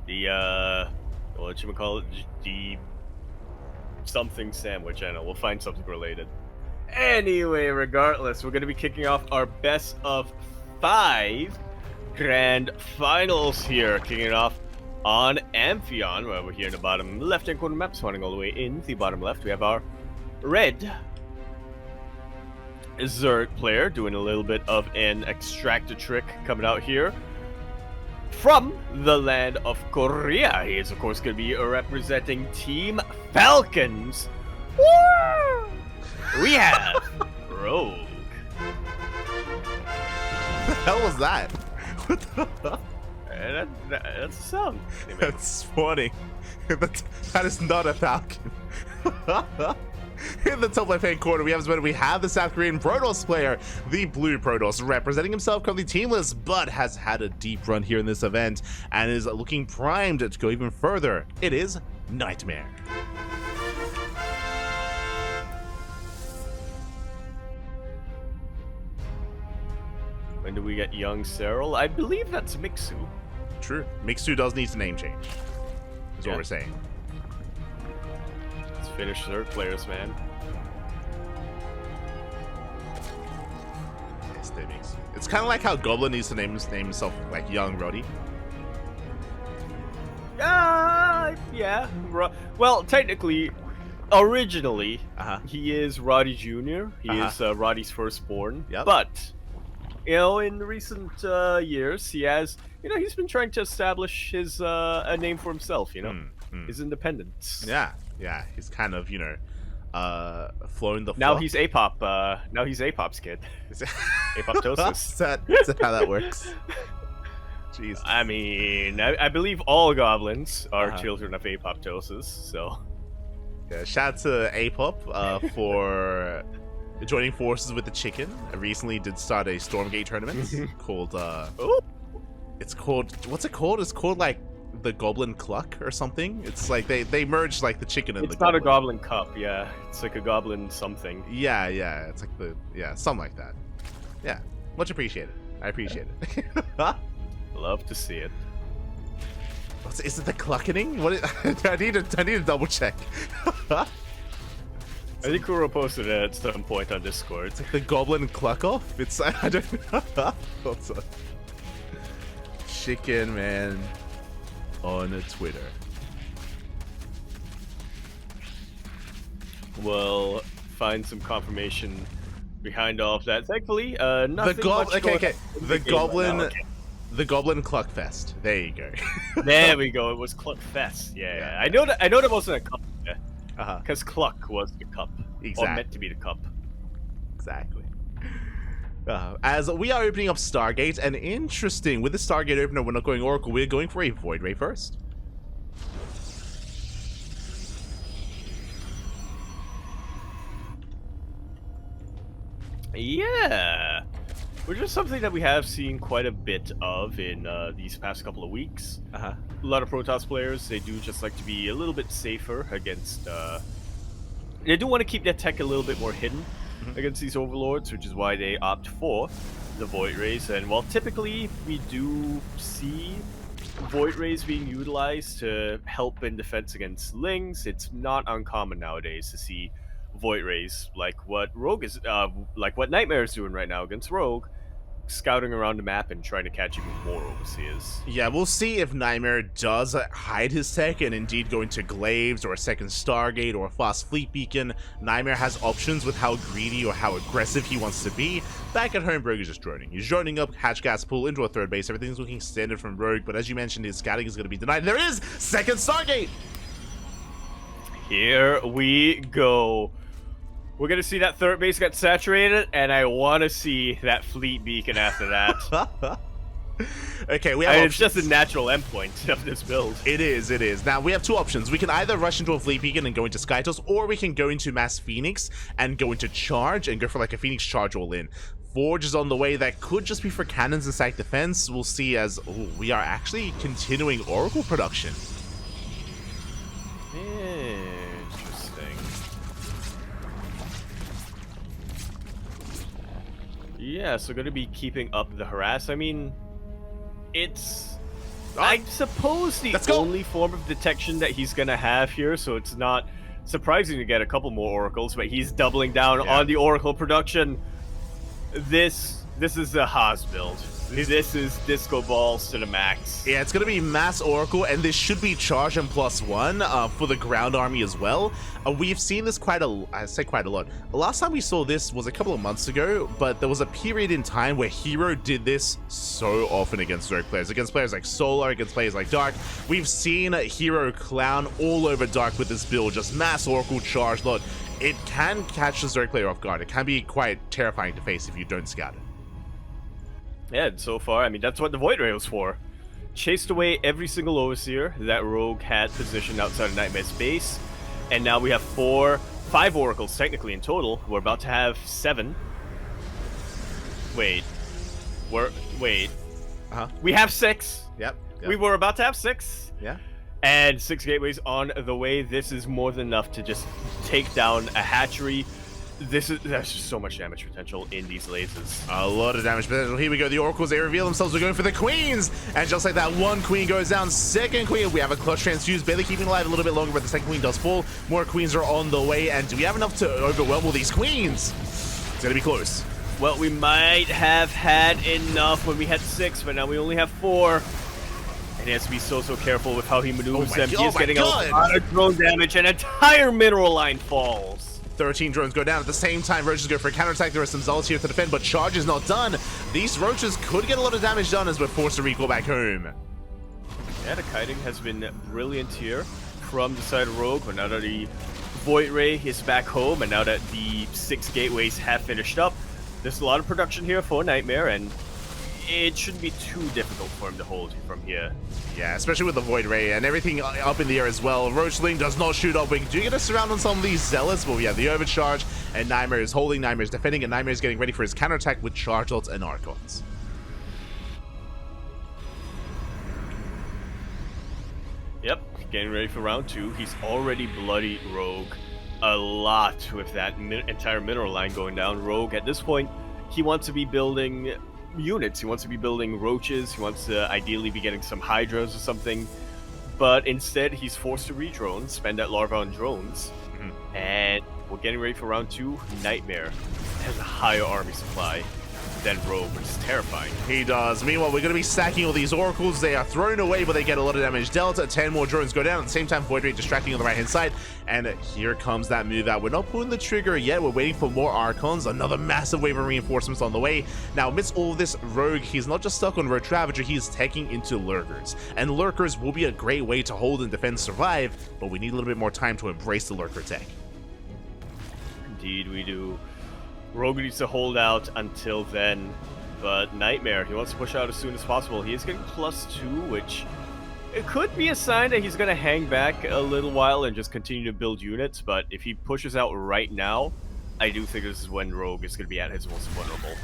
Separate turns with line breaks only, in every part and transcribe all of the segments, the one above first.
The what you call it, the something sandwich. I know we'll find something related. Anyway, regardless, we're gonna be kicking off our best of 5 grand finals here, kicking it off on Amphion, where we're here in the bottom left-hand corner map, spawning all the way in the bottom left. We have our red Zerg player doing a little bit of an extractor trick coming out here from the land of Korea. He is, of course, going to be representing Team Falcons. Woo! We have Rogue.
The hell was that? What the?
That's a sound.
That's funny. That is not a Falcon. In the top left-hand corner, we have the South Korean Protoss player, the blue Protoss, representing himself, currently teamless, but has had a deep run here in this event and is looking primed to go even further. It is NightMare.
When do we get young Cyril? I believe that's Mixu.
True. Mixu does need a name change, is what we're saying.
Let's finish third players, man.
Yes, they Mixu. It's kind of like how Goblin needs to name himself like Young Roddy.
Yeah. Well, technically, originally, he is Roddy Jr. He is Roddy's firstborn.
Yep.
But, in recent years, he has, he's been trying to establish his a name for himself. His independence.
Yeah. He's kind of, flowing the.
Now he's Apop. Now he's Apop's kid. Apoptosis.
Is that how that works? Jeez.
I mean, I believe all goblins are children of Apoptosis, so.
Yeah, shout out to Apop for joining forces with the chicken. I recently did start a Stormgate tournament called it's called, what's it called? It's called like the Goblin Cluck or something. It's like they merged like the chicken and the goblin.
It's not a Goblin Cup, yeah. It's like a Goblin something.
Yeah. It's like something like that. Yeah, much appreciated. I appreciate it.
Love to see it.
Is it the cluckening? What? I need to double check.
I think Kuro posted it at some point on Discord.
It's like the Goblin Cluck off. It's I don't know. Chicken man on Twitter.
We'll find some confirmation behind all of that. Thankfully, nothing
Okay. The Goblin.
Right now.
The Goblin Cluck Fest. There you go.
There we go. It was Cluck Fest. Yeah. I know that wasn't a cup. Because Cluck was the cup.
Exactly.
Or meant to be the cup.
Exactly. As we are opening up Stargate, and interesting, with the Stargate opener, we're not going Oracle, we're going for a Void Ray first.
Yeah. Which is something that we have seen quite a bit of in these past couple of weeks. A lot of Protoss players, they do just like to be a little bit safer against... they do want to keep their tech a little bit more hidden against these overlords, which is why they opt for the Void Rays. And while typically we do see Void Rays being utilized to help in defense against Lings, it's not uncommon nowadays to see Void Rays like what Rogue is, like what NightMare is doing right now against Rogue, scouting around the map and trying to catch even more overseers.
Yeah, we'll see if NightMare does hide his tech and indeed go into Glaives or a second Stargate or a fast fleet beacon. NightMare has options with how greedy or how aggressive he wants to be. Back at home, Rogue is just droning. He's droning up, hatch gas pull into a third base. Everything's looking standard from Rogue, but as you mentioned, his scouting is going to be denied. There is second Stargate!
Here we go. We're going to see that third base get saturated, and I want to see that fleet beacon after that.
Okay, we have
it's just a natural endpoint of this build.
It is. Now, we have two options. We can either rush into a fleet beacon and go into Skytos, or we can go into Mass Phoenix and go into Charge and go for like a Phoenix Charge all in. Forge is on the way. That could just be for cannons and stack defense. We'll see as we are actually continuing Oracle production.
Interesting. Yeah, so going to be keeping up the harass. I mean, it's I suppose the only form of detection that he's going to have here, so it's not surprising to get a couple more oracles, but he's doubling down on the oracle production. This is a Haas build. This is disco balls to the max.
Yeah, it's going to be mass oracle, and this should be charge and +1 for the ground army as well. We've seen this quite a lot. The last time we saw this was a couple of months ago, but there was a period in time where Hero did this so often against Rogue players. Against players like Solar, against players like Dark. We've seen Hero clown all over Dark with this build, just mass oracle charge. Look, it can catch the Zerg player off guard. It can be quite terrifying to face if you don't scout it.
Yeah, and so far, I mean, that's what the Void Ray was for. Chased away every single Overseer that Rogue had positioned outside of NightMare's base, and now we have 5 Oracles technically in total. We're about to have 7. Wait. We have 6.
Yep.
We were about to have 6.
Yeah.
And 6 gateways on the way. This is more than enough to just take down a hatchery. There's just so much damage potential in these lasers.
A lot of damage potential. Here we go. The Oracles, they reveal themselves. We're going for the Queens. And just like that, one Queen goes down. Second Queen, we have a Clutch Transfuse, barely keeping alive a little bit longer, but the second Queen does fall. More Queens are on the way. And do we have enough to overwhelm all these Queens? It's going to be close.
Well, we might have had enough when we had 6, but now we only have 4. And he has to be so careful with how he maneuvers them. He is getting a lot of drone damage. An entire mineral line falls.
13 drones go down. At the same time, Roaches go for a counterattack. There are some Zealots here to defend, but charge is not done. These Roaches could get a lot of damage done as we're forced to recall back home.
Yeah, the kiting has been brilliant here from the side of Rogue, but now that the Void Ray is back home, and now that the 6 gateways have finished up, there's a lot of production here for NightMare, and it shouldn't be too difficult for him to hold from here.
Yeah, especially with the Void Ray and everything up in the air as well. Roachling does not shoot up. We do get a surround on some of these Zealots, but we have the overcharge, and NightMare is holding, NightMare is defending, and NightMare is getting ready for his counterattack with Charge Lots and Archons.
Yep, getting ready for round 2. He's already bloody Rogue a lot with that entire mineral line going down. Rogue, at this point, he wants to be building units. He wants to be building roaches. He wants to ideally be getting some hydras or something, but instead he's forced to re-drone, spend that larva on drones. And we're getting ready for round 2. NightMare has a higher army supply than Rogue, which is terrifying.
He does. Meanwhile, we're going to be stacking all these Oracles. They are thrown away, but they get a lot of damage dealt. 10 more drones go down. At the same time, Void Ray distracting on the right-hand side. And here comes that move out. We're not pulling the trigger yet. We're waiting for more Archons. Another massive wave of reinforcements on the way. Now, amidst all of this, Rogue, he's not just stuck on Roach Ravager. He's taking into Lurkers. And Lurkers will be a great way to hold and defend, survive, but we need a little bit more time to embrace the Lurker tech.
Indeed, we do. Rogue needs to hold out until then, but NightMare, he wants to push out as soon as possible. He is getting +2, which it could be a sign that he's going to hang back a little while and just continue to build units, but if he pushes out right now, I do think this is when Rogue is going to be at his most vulnerable.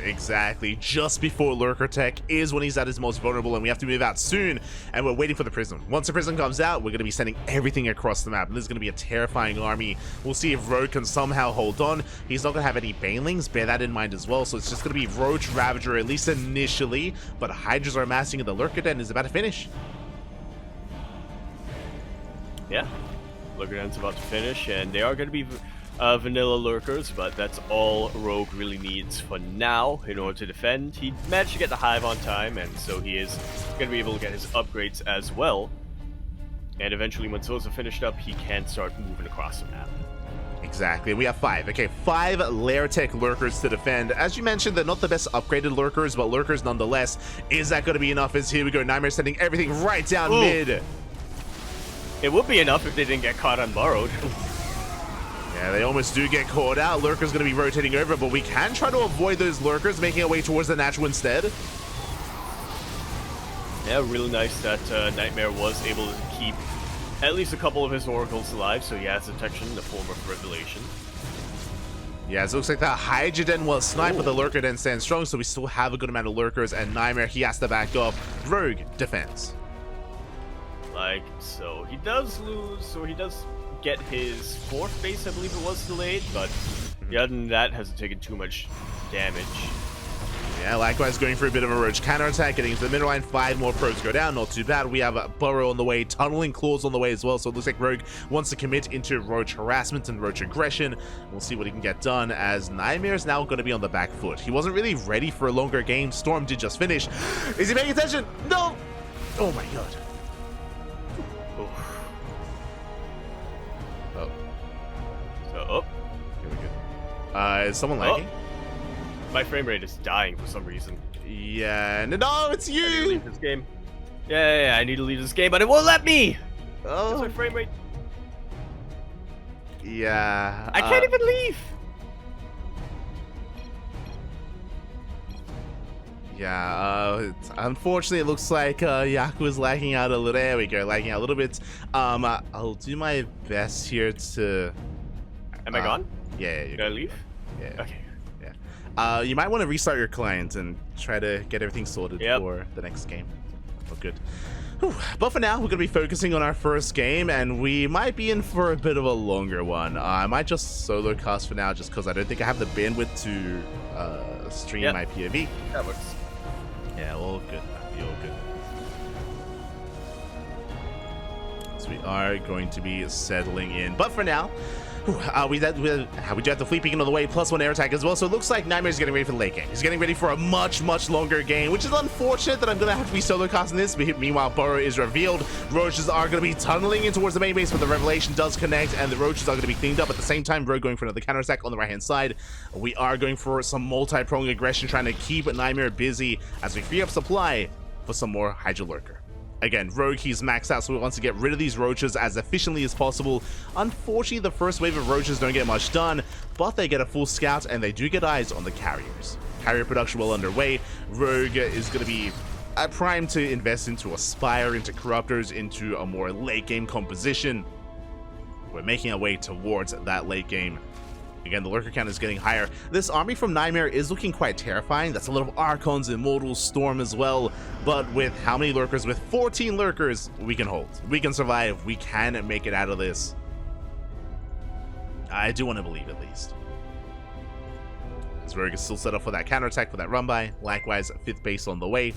Exactly. Just before Lurker Tech is when he's at his most vulnerable, and we have to move out soon, and we're waiting for the Prism. Once the Prism comes out, we're going to be sending everything across the map, and this is going to be a terrifying army. We'll see if Rogue can somehow hold on. He's not going to have any Banelings, bear that in mind as well, so it's just going to be Roach Ravager, at least initially, but Hydras are amassing, and the Lurker Den is about to finish.
Yeah, Lurker Den's about to finish, and they are going to be vanilla Lurkers, but that's all Rogue really needs for now in order to defend. He managed to get the Hive on time, and so he is going to be able to get his upgrades as well. And eventually, when those are finished up, he can start moving across the map.
Exactly. We have 5. Okay, 5 Lair Tech Lurkers to defend. As you mentioned, they're not the best upgraded Lurkers, but Lurkers nonetheless. Is that going to be enough? As here we go, NightMare sending everything right down mid.
It would be enough if they didn't get caught unborrowed.
Yeah, they almost do get caught out. Lurker's going to be rotating over, but we can try to avoid those Lurkers, making our way towards the natural instead.
Yeah, really nice that NightMare was able to keep at least a couple of his Oracles alive, so he has detection in the form of Revelation.
Yeah, it looks like that Hydra Den was sniped, but the Lurker Den stands strong, so we still have a good amount of Lurkers, and NightMare, he has to back up. Rogue defense.
Like so. He does lose, or he does get his 4th base, I believe it was, delayed, but other than that, hasn't taken too much damage.
Yeah, likewise going for a bit of a Roach counterattack, getting into the middle line. 5 more probes go down, not too bad. We have a Burrow on the way, tunneling claws on the way as well, so it looks like Rogue wants to commit into Roach harassment and Roach aggression. We'll see what he can get done, as NightMare is now going to be on the back foot. He wasn't really ready for a longer game. Storm did just finish. Is he paying attention? No! Oh my god. Oh.
So,
Here we go. Is someone lagging?
My frame rate is dying for some reason.
Yeah, no, it's
I need to
you!
leave this game. Yeah, I need to leave this game, but it won't let me!
Oh.
My frame rate.
Yeah.
I can't even leave!
Yeah, unfortunately, it looks like Yaku is lagging out a little. There we go, lagging out a little bit. I'll do my best here to...
Am I gone?
Yeah,
Did I leave?
Yeah.
Okay.
You might want to restart your client and try to get everything sorted for the next game. Oh, good. Whew. But for now, we're going to be focusing on our first game, and we might be in for a bit of a longer one. I might just solo cast for now, just because I don't think I have the bandwidth to stream my POV.
That works.
Yeah, all good. All good. So we are going to be settling in. But for now, we do have the fleet beacon on the way, plus 1 air attack as well. So it looks like NightMare is getting ready for the late game. He's getting ready for a much longer game, which is unfortunate that I'm going to have to be solo casting this. Meanwhile, Burrow is revealed. Roaches are going to be tunneling in towards the main base, but the revelation does connect, and the Roaches are going to be cleaned up. At the same time, Rogue going for another counter attack on the right-hand side. We are going for some multi-pronged aggression, trying to keep NightMare busy as we free up supply for some more Hydra Lurker. Again, Rogue, he's maxed out, so he wants to get rid of these Roaches as efficiently as possible. Unfortunately, the first wave of Roaches don't get much done, but they get a full scout, and they do get eyes on the carriers. Carrier production well underway. Rogue is going to be primed to invest into Aspire, into Corruptors, into a more late-game composition. We're making our way towards that late game. Again, the lurker count is getting higher. This army from NightMare is looking quite terrifying. That's a lot of Archons, Immortals, Storm as well. But with how many lurkers? With 14 lurkers, we can hold. We can survive. We can make it out of this. I do want to believe, at least. Rogue is still set up for that counterattack, for that run by. Likewise, 5th base on the way.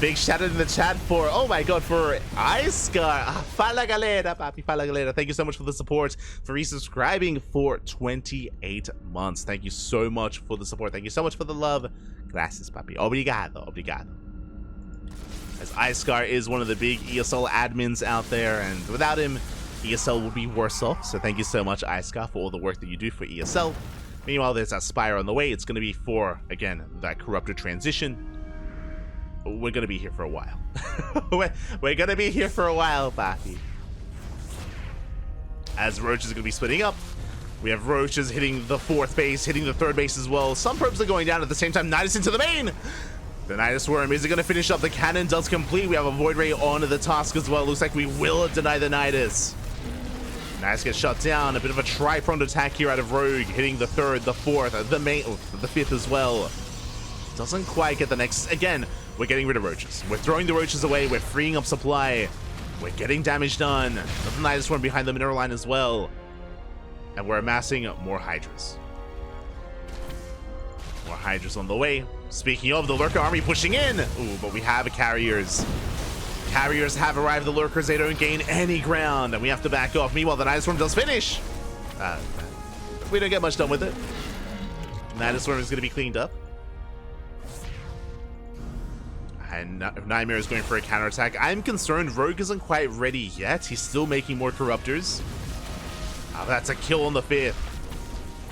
Big shout out in the chat for, oh my god, for Icecar. Fala galera, papi, fala galera. Thank you so much for the support, for resubscribing for 28 months. Thank you so much for the support. Thank you so much for the love. Gracias, papi. Obrigado, obrigado. As Icecar is one of the big ESL admins out there, and without him, ESL will be worse off. So thank you so much, Icecar, for all the work that you do for ESL. Meanwhile, there's Aspire on the way. It's going to be for, again, that Corruptor transition. We're going to be here for a while. We're going to be here for a while, papi. As Roach is going to be splitting up. We have Roaches hitting the 4th base, hitting the 3rd base as well. Some probes are going down at the same time. Nidus into the main. The Nidus Worm, is it going to finish up? The cannon does complete. We have a Void Ray on the task as well. Looks like we will deny the Nidus. Nidus gets shut down. A bit of a tri-pronged attack here out of Rogue, hitting the 3rd, the 4th, the 5th as well. Doesn't quite get the next. Again, we're getting rid of Roaches. We're throwing the Roaches away. We're freeing up supply. We're getting damage done. The Nidus Worm behind the mineral line as well. And we're amassing more Hydras. More Hydras on the way. Speaking of, the Lurker army pushing in. Ooh, but we have carriers. Carriers have arrived. The Lurkers, they don't gain any ground, and we have to back off. Meanwhile, the Nidus Worm does finish. We don't get much done with it. Nidus Worm is going to be cleaned up. And NightMare is going for a counterattack. I'm concerned Rogue isn't quite ready yet. He's still making more Corruptors. That's a kill on the 5th.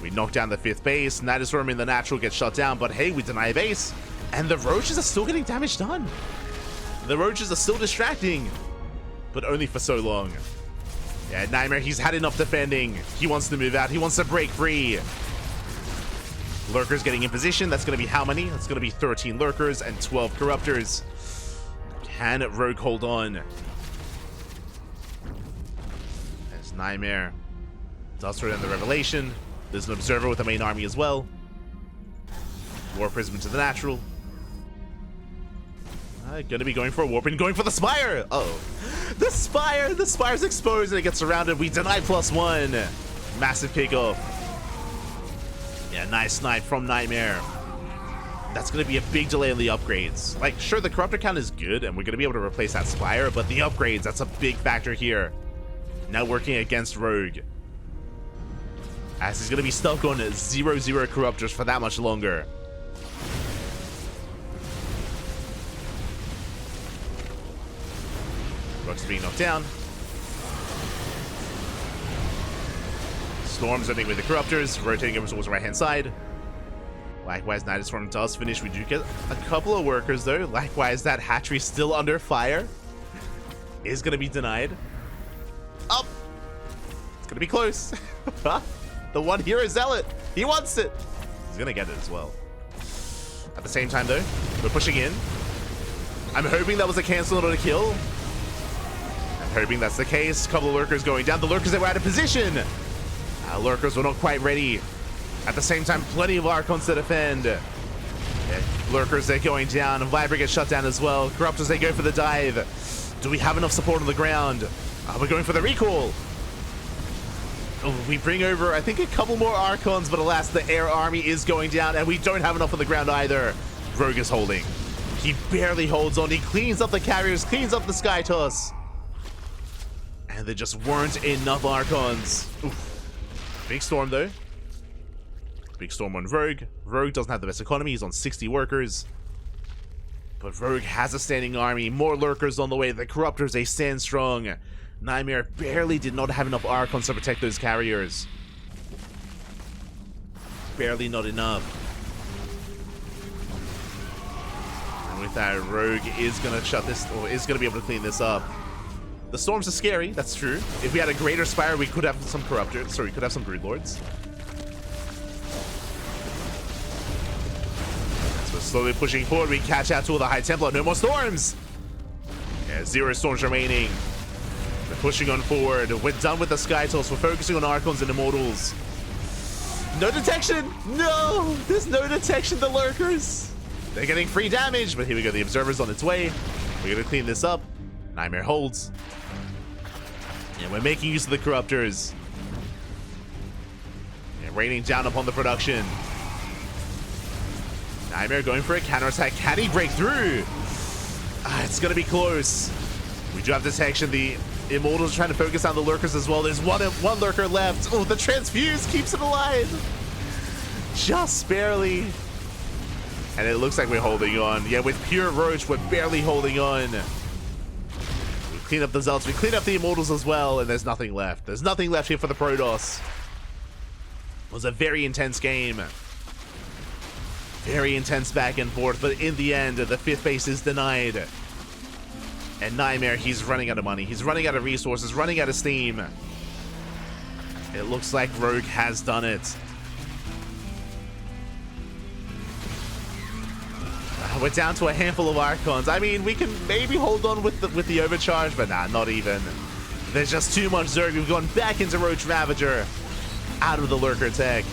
We knock down the 5th base. Nidus Worm in the natural gets shut down, but hey, we deny a base. And the Roaches are still getting damage done. The Roaches are still distracting, but only for so long. Yeah, NightMare, he's had enough defending. He wants to move out. He wants to break free. Lurkers getting in position. That's going to be how many? That's going to be 13 Lurkers and 12 Corruptors. Can Rogue hold on? As NightMare does throw in the Revelation. There's an Observer with the main army as well. War Prism into the natural. Gonna be going for a warp and going for the Spire. Oh, the Spire! The Spire's exposed and it gets surrounded. We deny +1. Massive kickoff. Yeah, nice snipe from NightMare. that's going to be a big delay in the upgrades. Like, sure, the corruptor count is good, and we're going to be able to replace that Spire, but the upgrades, that's a big factor here. Now working against Rogue, as he's going to be stuck on 0-0 corruptors for that much longer. Rogue's being knocked down. Storm's ending with the corruptors, rotating over towards the right-hand side. Likewise, Nightstorm does finish. We do get a couple of workers, though. Likewise, that hatchery still under fire is going to be denied. Up! It's going to be close. The one hero zealot. He wants it. He's going to get it as well. At the same time, though, we're pushing in. I'm hoping that was a cancel in order to kill. I'm hoping that's the case. A couple of lurkers going down. The lurkers that were out of position. Lurkers were not quite ready. At the same time, plenty of Archons to defend. Yeah, lurkers, they're going down. Viper gets shut down as well. Corruptors, they go for the dive. Do we have enough support on the ground? We're going for the recall. Oh, we bring over, I think, a couple more Archons, but alas, the air army is going down, and we don't have enough on the ground either. Rogue is holding. He barely holds on. He cleans up the carriers, cleans up the Sky Toss. And there just weren't enough Archons. Oof. Big storm, though. Big storm on Rogue. Rogue doesn't have the best economy. He's on 60 workers. But Rogue has a standing army. More lurkers on the way. The corruptors, they stand strong. NightMare barely did not have enough Archons to protect those carriers. Barely not enough. And with that, Rogue is going to shut this, or is going to be able to clean this up. The storms are scary, that's true. If we had a greater Spire, we could have some corruptors. Sorry, we could have some Broodlords. So slowly pushing forward, we catch out to all the High Templar. No more storms! Yeah, 0 storms remaining. We're pushing on forward. We're done with the Sky Toss. We're focusing on Archons and Immortals. No detection! No! There's no detection, the lurkers! They're getting free damage, but here we go. The Observer's on its way. We're gonna clean this up. NightMare holds. And we're making use of the Corruptors. And raining down upon the production. NightMare going for a counterattack. Can he break through? It's gonna be close. We do have detection. The Immortals trying to focus on the lurkers as well. There's one lurker left. Oh, the transfuse keeps it alive. Just barely. And it looks like we're holding on. Yeah, with pure Roach, we're barely holding on. We clean up the Zealots. We clean up the Immortals as well, and there's nothing left. There's nothing left here for the Protoss. It was a very intense game. Very intense back and forth, but in the end, the 5th base is denied. And NightMare, he's running out of money. He's running out of resources, running out of steam. It looks like Rogue has done it. We're down to a handful of Archons. I mean, we can maybe hold on with the overcharge, but nah, not even. There's just too much Zerg. We've gone back into Roach Ravager out of the Lurker tech.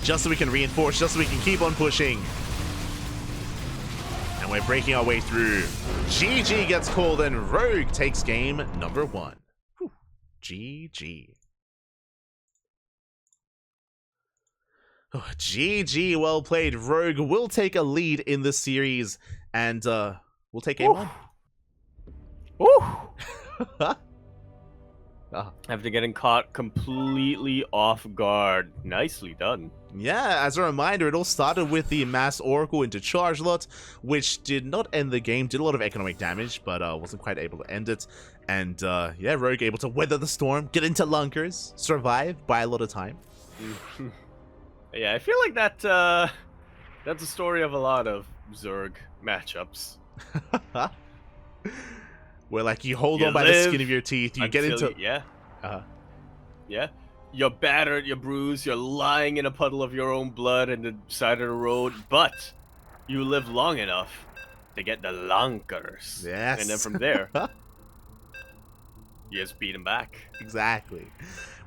Just so we can reinforce, just so we can keep on pushing. And we're breaking our way through. GG gets called and Rogue takes game number 1. Whew. GG. Oh, GG, well played. Rogue will take a lead in this series, and we'll take game 1.
Woo! After getting caught completely off guard. Nicely done.
Yeah, as a reminder, it all started with the Mass Oracle into Charge Lot, which did not end the game, did a lot of economic damage, but wasn't quite able to end it. And yeah, Rogue able to weather the storm, get into Lunkers, survive by a lot of time.
Yeah, I feel like that that's a story of a lot of Zerg matchups.
Where like you hold on by the skin of your teeth, you get into
yeah, you're battered, you're bruised, you're lying in a puddle of your own blood in the side of the road, but you live long enough to get the Lunkers.
Yes.
And then from there, you just beat them back.
Exactly.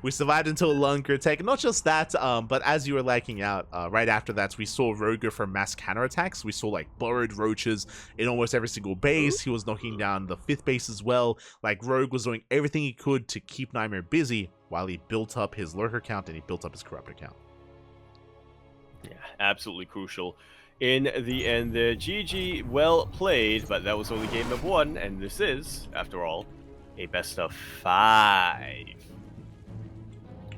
We survived until Lunker tech. Not just that, but as you were lagging out, right after that, we saw Rogue go for mass counterattacks. We saw like burrowed roaches in almost every single base. He was knocking down the 5th base as well. Like Rogue was doing everything he could to keep NightMare busy while he built up his lurker count and he built up his corruptor count.
Yeah, absolutely crucial in the end there. GG, well played, but that was only game of 1, and this is, after all, a best of 5.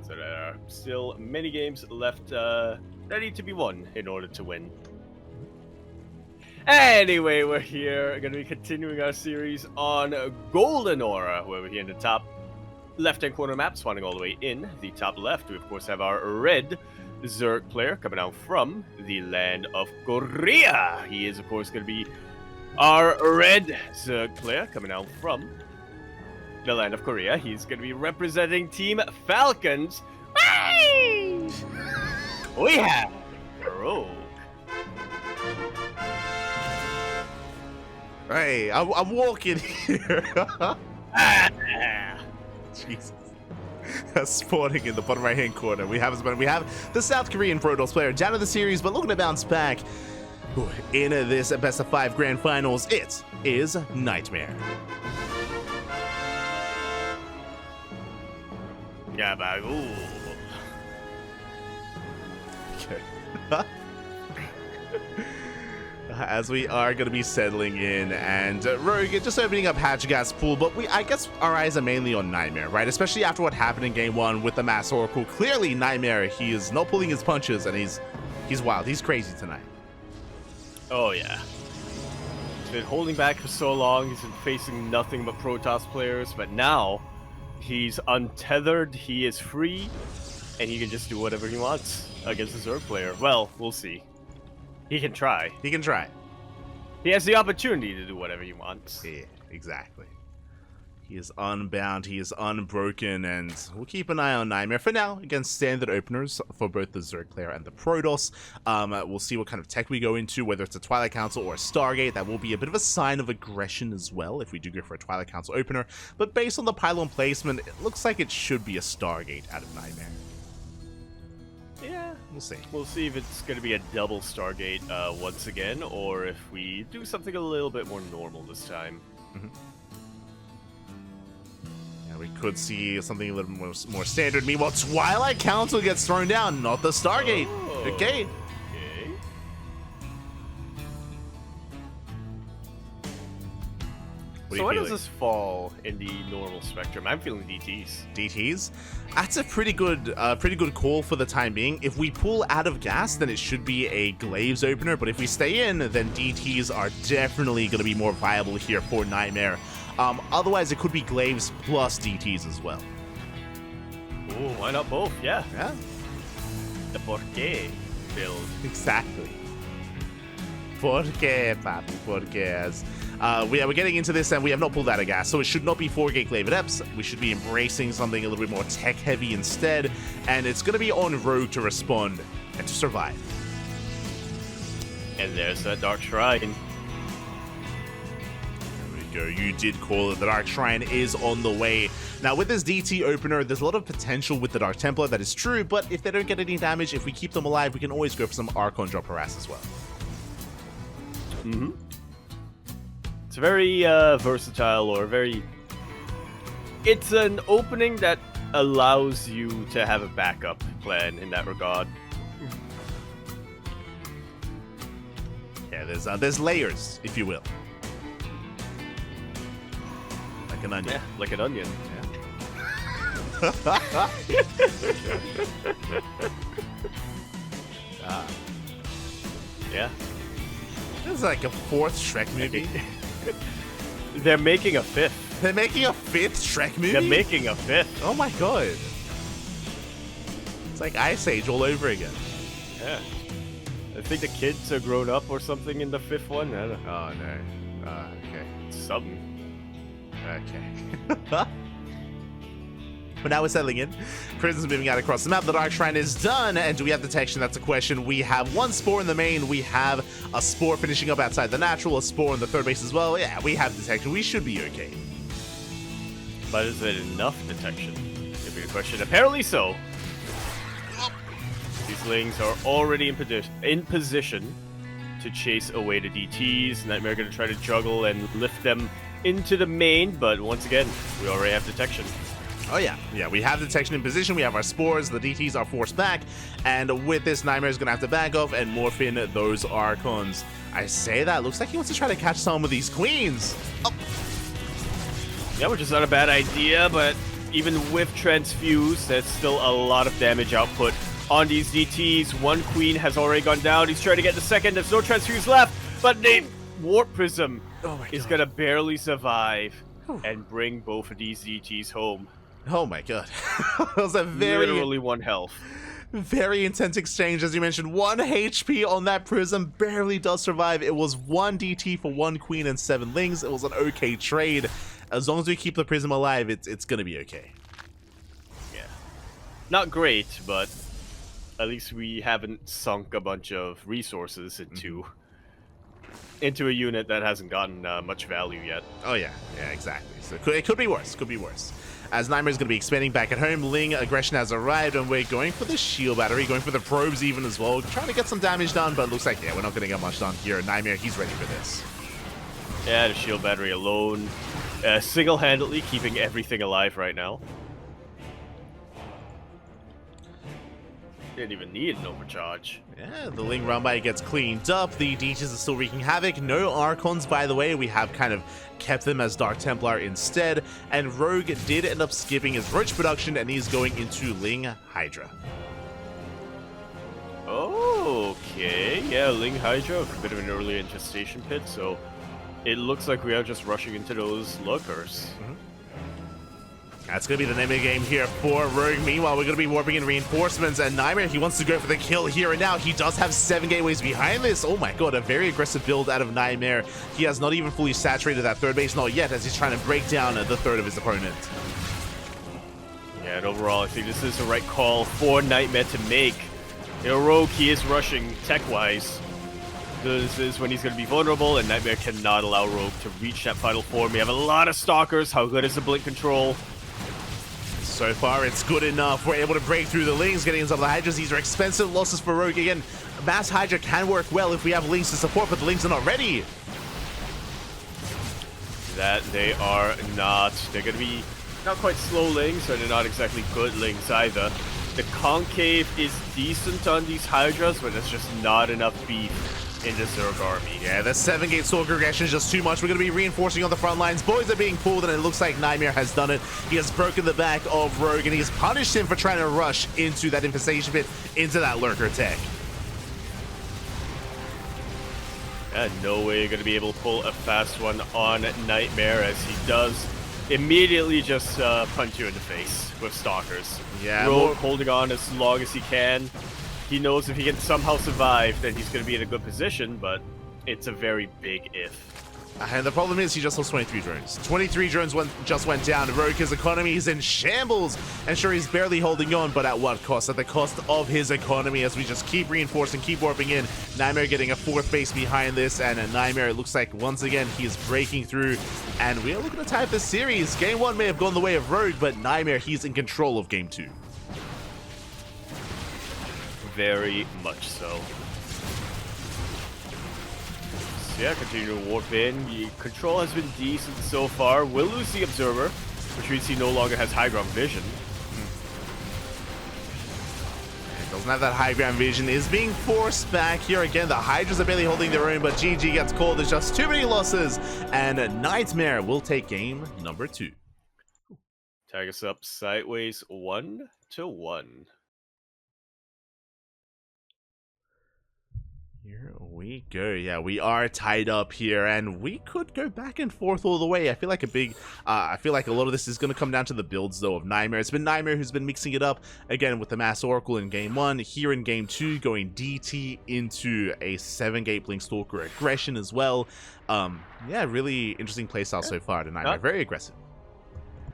So there are still many games left that need to be won in order to win. Anyway, we're here, going to be continuing our series on Golden Aura, where we're here in the top left-hand corner map, spawning all the way in the top left. We, of course, have our red Zerg player coming out from the land of Korea. He is, of course, going to be our red Zerg player coming out from the land of Korea. He's going to be representing Team Falcons. Whee! We have Rogue.
Hey, I'm walking here. Jesus. Spawning in the bottom right-hand corner. We have the South Korean Protoss player down to the series, but looking to bounce back in this best of 5 grand finals. It is NightMare.
Gabagoo.
Okay. As we are going to be settling in, and Rogue just opening up Hatch Gas Pool, but I guess our eyes are mainly on NightMare, right? Especially after what happened in Game 1 with the Mass Oracle. Clearly, NightMare, he is not pulling his punches, and he's wild. He's crazy tonight.
Oh, yeah. He's been holding back for so long. He's been facing nothing but Protoss players, but now he's untethered, he is free, and he can just do whatever he wants against a Zerg player. Well, we'll see. He can try.
He can try.
He has the opportunity to do whatever he wants.
Yeah, exactly. He is unbound, he is unbroken, and we'll keep an eye on NightMare for now against standard openers for both the Zerg player and the Protoss. We'll see what kind of tech we go into, whether it's a Twilight Council or a Stargate. That will be a bit of a sign of aggression as well if we do go for a Twilight Council opener. But based on the pylon placement, it looks like it should be a Stargate out of NightMare.
Yeah,
we'll see.
We'll see if it's going to be a double Stargate once again, or if we do something a little bit more normal this time.
Mm-hmm. Yeah, we could see something a little more standard. Meanwhile, Twilight Council gets thrown down, not the Stargate.
Oh,
okay.
So where does this fall in the normal spectrum? I'm feeling DTs.
DTs? That's a pretty good call for the time being. If we pull out of gas, then it should be a Glaives opener, but if we stay in, then DTs are definitely going to be more viable here for NightMare. Otherwise, it could be Glaives plus DTs as well.
Ooh, why not both? Yeah.
Yeah.
The Porqué build.
Exactly. Porqué, papi, porqué. We're getting into this, and we have not pulled out of gas, so it should not be 4-gate Glaive Adepts. We should be embracing something a little bit more tech-heavy instead, and it's going to be on Rogue to respond and to survive.
And there's that Dark Shrine.
There we go. You did call it. The Dark Shrine is on the way. Now, with this DT opener, there's a lot of potential with the Dark Templar. That is true, but if they don't get any damage, if we keep them alive, we can always go for some Archon Drop Harass as well.
Mm-hmm. It's very versatile, or it's an opening that allows you to have a backup plan in that regard.
Yeah, there's layers, if you will. Like an onion.
Yeah, like an onion.
Yeah.
Yeah.
This is like a 4th Shrek movie.
They're making a 5th.
They're making a 5th Shrek movie?
They're making a 5th.
Oh my god. It's like Ice Age all over again.
Yeah. I think the kids are grown up or something in the 5th one. I don't know.
Oh no. Okay.
Something.
Okay. But now we're settling in. Prison's moving out across the map. The Dark Shrine is done. And do we have detection? That's a question. We have 1 Spore in the main. We have a Spore finishing up outside the natural. A Spore in the 3rd base as well. Yeah, we have detection. We should be okay.
But is it enough detection? Could be the question. Apparently so. These Lings are already in position to chase away the DTs. NightMare going to try to juggle and lift them into the main. But once again, we already have detection.
Oh yeah, we have detection in position, we have our spores, the DTs are forced back, and with this, NightMare is going to have to back off and morph in those Archons. I say that, looks like he wants to try to catch some of these queens. Oh.
Yeah, which is not a bad idea, but even with Transfuse, there's still a lot of damage output on these DTs. One queen has already gone down, he's trying to get the second, there's no Transfuse left, but the Warp Prism is going to barely survive and bring both of these DTs home.
Oh my god. That was a
literally 1 health.
Very intense exchange, as you mentioned. 1 HP on that Prism, barely does survive. It was 1 DT for 1 Queen and 7 Lings. It was an okay trade. As long as we keep the Prism alive, it's gonna be okay.
Yeah. Not great, but at least we haven't sunk a bunch of resources into a unit that hasn't gotten much value yet.
Oh yeah, exactly. So it could be worse, As NightMare is going to be expanding back at home, Ling aggression has arrived, and we're going for the shield battery, going for the probes even as well, trying to get some damage done, but it looks like, we're not going to get much done here. NightMare, he's ready for this.
Yeah, the shield battery alone, single-handedly keeping everything alive right now. Didn't even need an overcharge.
Yeah, the Ling run by gets cleaned up. The DTs are still wreaking havoc. No Archons, by the way. We have kind of kept them as Dark Templar instead. And Rogue did end up skipping his Roach production, and he's going into Ling Hydra.
Okay, yeah, Ling Hydra, a bit of an early infestation pit, so it looks like we are just rushing into those lurkers.
That's going to be the name of the game here for Rogue. Meanwhile, we're going to be warping in reinforcements, and NightMare, he wants to go for the kill here and now. He does have 7 gateways behind this. Oh my god, a very aggressive build out of NightMare. He has not even fully saturated that third base, not yet, as he's trying to break down the third of his opponent.
Yeah, and overall, I think this is the right call for NightMare to make. You know, Rogue, he is rushing tech-wise. This is when he's going to be vulnerable, and NightMare cannot allow Rogue to reach that final form. We have a lot of Stalkers. How good is the blink control?
So far, it's good enough. We're able to break through the Lings, getting inside the Hydras. These are expensive losses for Rogue. Again, Mass Hydra can work well if we have Lings to support, but the Lings are not ready.
That they are not. They're going to be not quite slow Lings, so they're not exactly good Lings either. The Concave is decent on these Hydras, but it's just not enough beef in the Zerg army.
Yeah, the 7-gate Stalker aggression is just too much. We're going to be reinforcing on the front lines. Boys are being pulled, and it looks like NightMare has done it. He has broken the back of Rogue, and he has punished him for trying to rush into that infestation pit, into that lurker tech.
Yeah, no way you're going to be able to pull a fast one on NightMare, as he does immediately just punch you in the face with Stalkers.
Yeah,
Rogue holding on as long as he can. He knows if he can somehow survive, then he's going to be in a good position, but it's a very big if.
And the problem is he just lost 23 drones. 23 drones just went down. Rogue's economy is in shambles. And sure, he's barely holding on, but at what cost? At the cost of his economy, as we just keep reinforcing, keep warping in. NightMare getting a 4th base behind this, and NightMare, it looks like once again he is breaking through. And we are looking to tie up this series. Game 1 may have gone the way of Rogue, but NightMare, he's in control of Game 2.
Very much so. Yeah, continue to warp in. The control has been decent so far. Will lose the Observer, which means he no longer has high ground vision.
Doesn't have that high ground vision. Is being forced back here again. The Hydras are barely holding their own, but GG gets called. There's just too many losses, and NightMare will take game number 2.
Tag us up sideways 1-1.
Here we go. Yeah, we are tied up here, and we could go back and forth all the way. I feel like a lot of this is going to come down to the builds, though, of NightMare. It's been NightMare who's been mixing it up, again, with the Mass Oracle in Game 1. Here in Game 2, going DT into a 7-gate Blink Stalker aggression as well. Yeah, really interesting playstyle so far to NightMare. Very aggressive.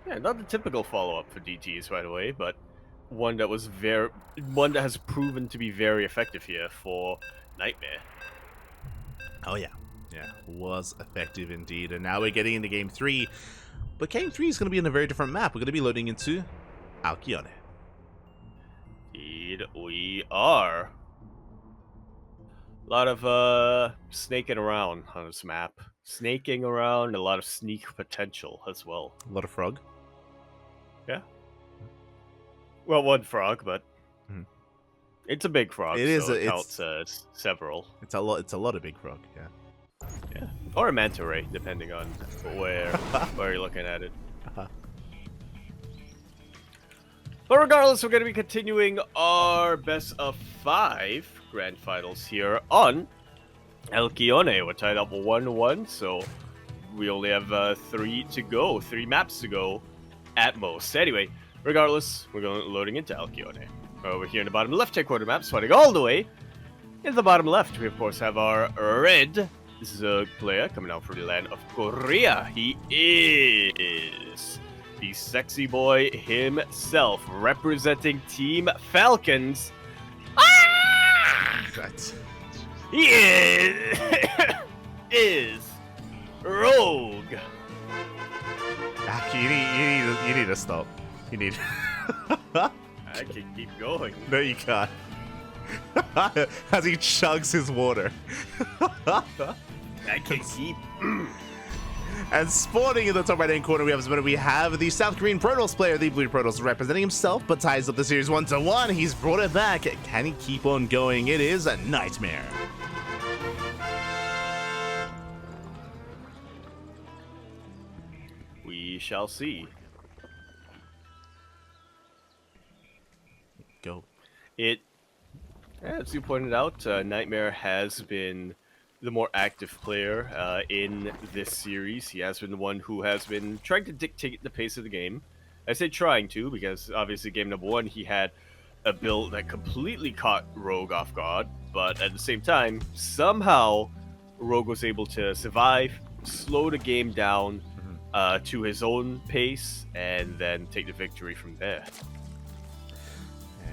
Yeah, not the typical follow-up for DTs, by the way, but one that has proven to be very effective here for NightMare.
Oh yeah, was effective indeed. And now we're getting into Game 3, but Game 3 is going to be in a very different map. We're going to be loading into Alcyone.
Indeed, we are. A lot of snaking around on this map. Snaking around, a lot of sneak potential as well.
A lot of frog.
Yeah. Well, one frog, but
Mhm.
it's a big frog,
It is.
so it counts as several.
It's a lot. It's a lot of big frog. Yeah.
Yeah, or a manta ray, depending on where you're looking at it. But regardless, we're going to be continuing our best of 5 grand finals here on El Quione. We're tied up 1-1, so we only have 3 to go, 3 maps to go at most. Anyway, regardless, we're loading into El Quione. Over here in the bottom left-hand corner map, swatting all the way in the bottom left, we of course have our red. This is a player coming out from the land of Korea. He is the sexy boy himself, representing Team Falcons. Ah! He is Rogue.
You need to stop. You need.
I can keep going.
No, you can't. As he chugs his water.
I can keep.
And spawning in the top right hand corner, we have the South Korean Protoss player, the Blue Protoss, representing himself, but ties up the series 1-1. He's brought it back. Can he keep on going? It is a NightMare.
We shall see.
Go.
As you pointed out, NightMare has been the more active player in this series. He has been the one who has been trying to dictate the pace of the game. I say trying to, because obviously game number 1, he had a build that completely caught Rogue off guard, but at the same time, somehow Rogue was able to survive, slow the game down to his own pace, and then take the victory from there.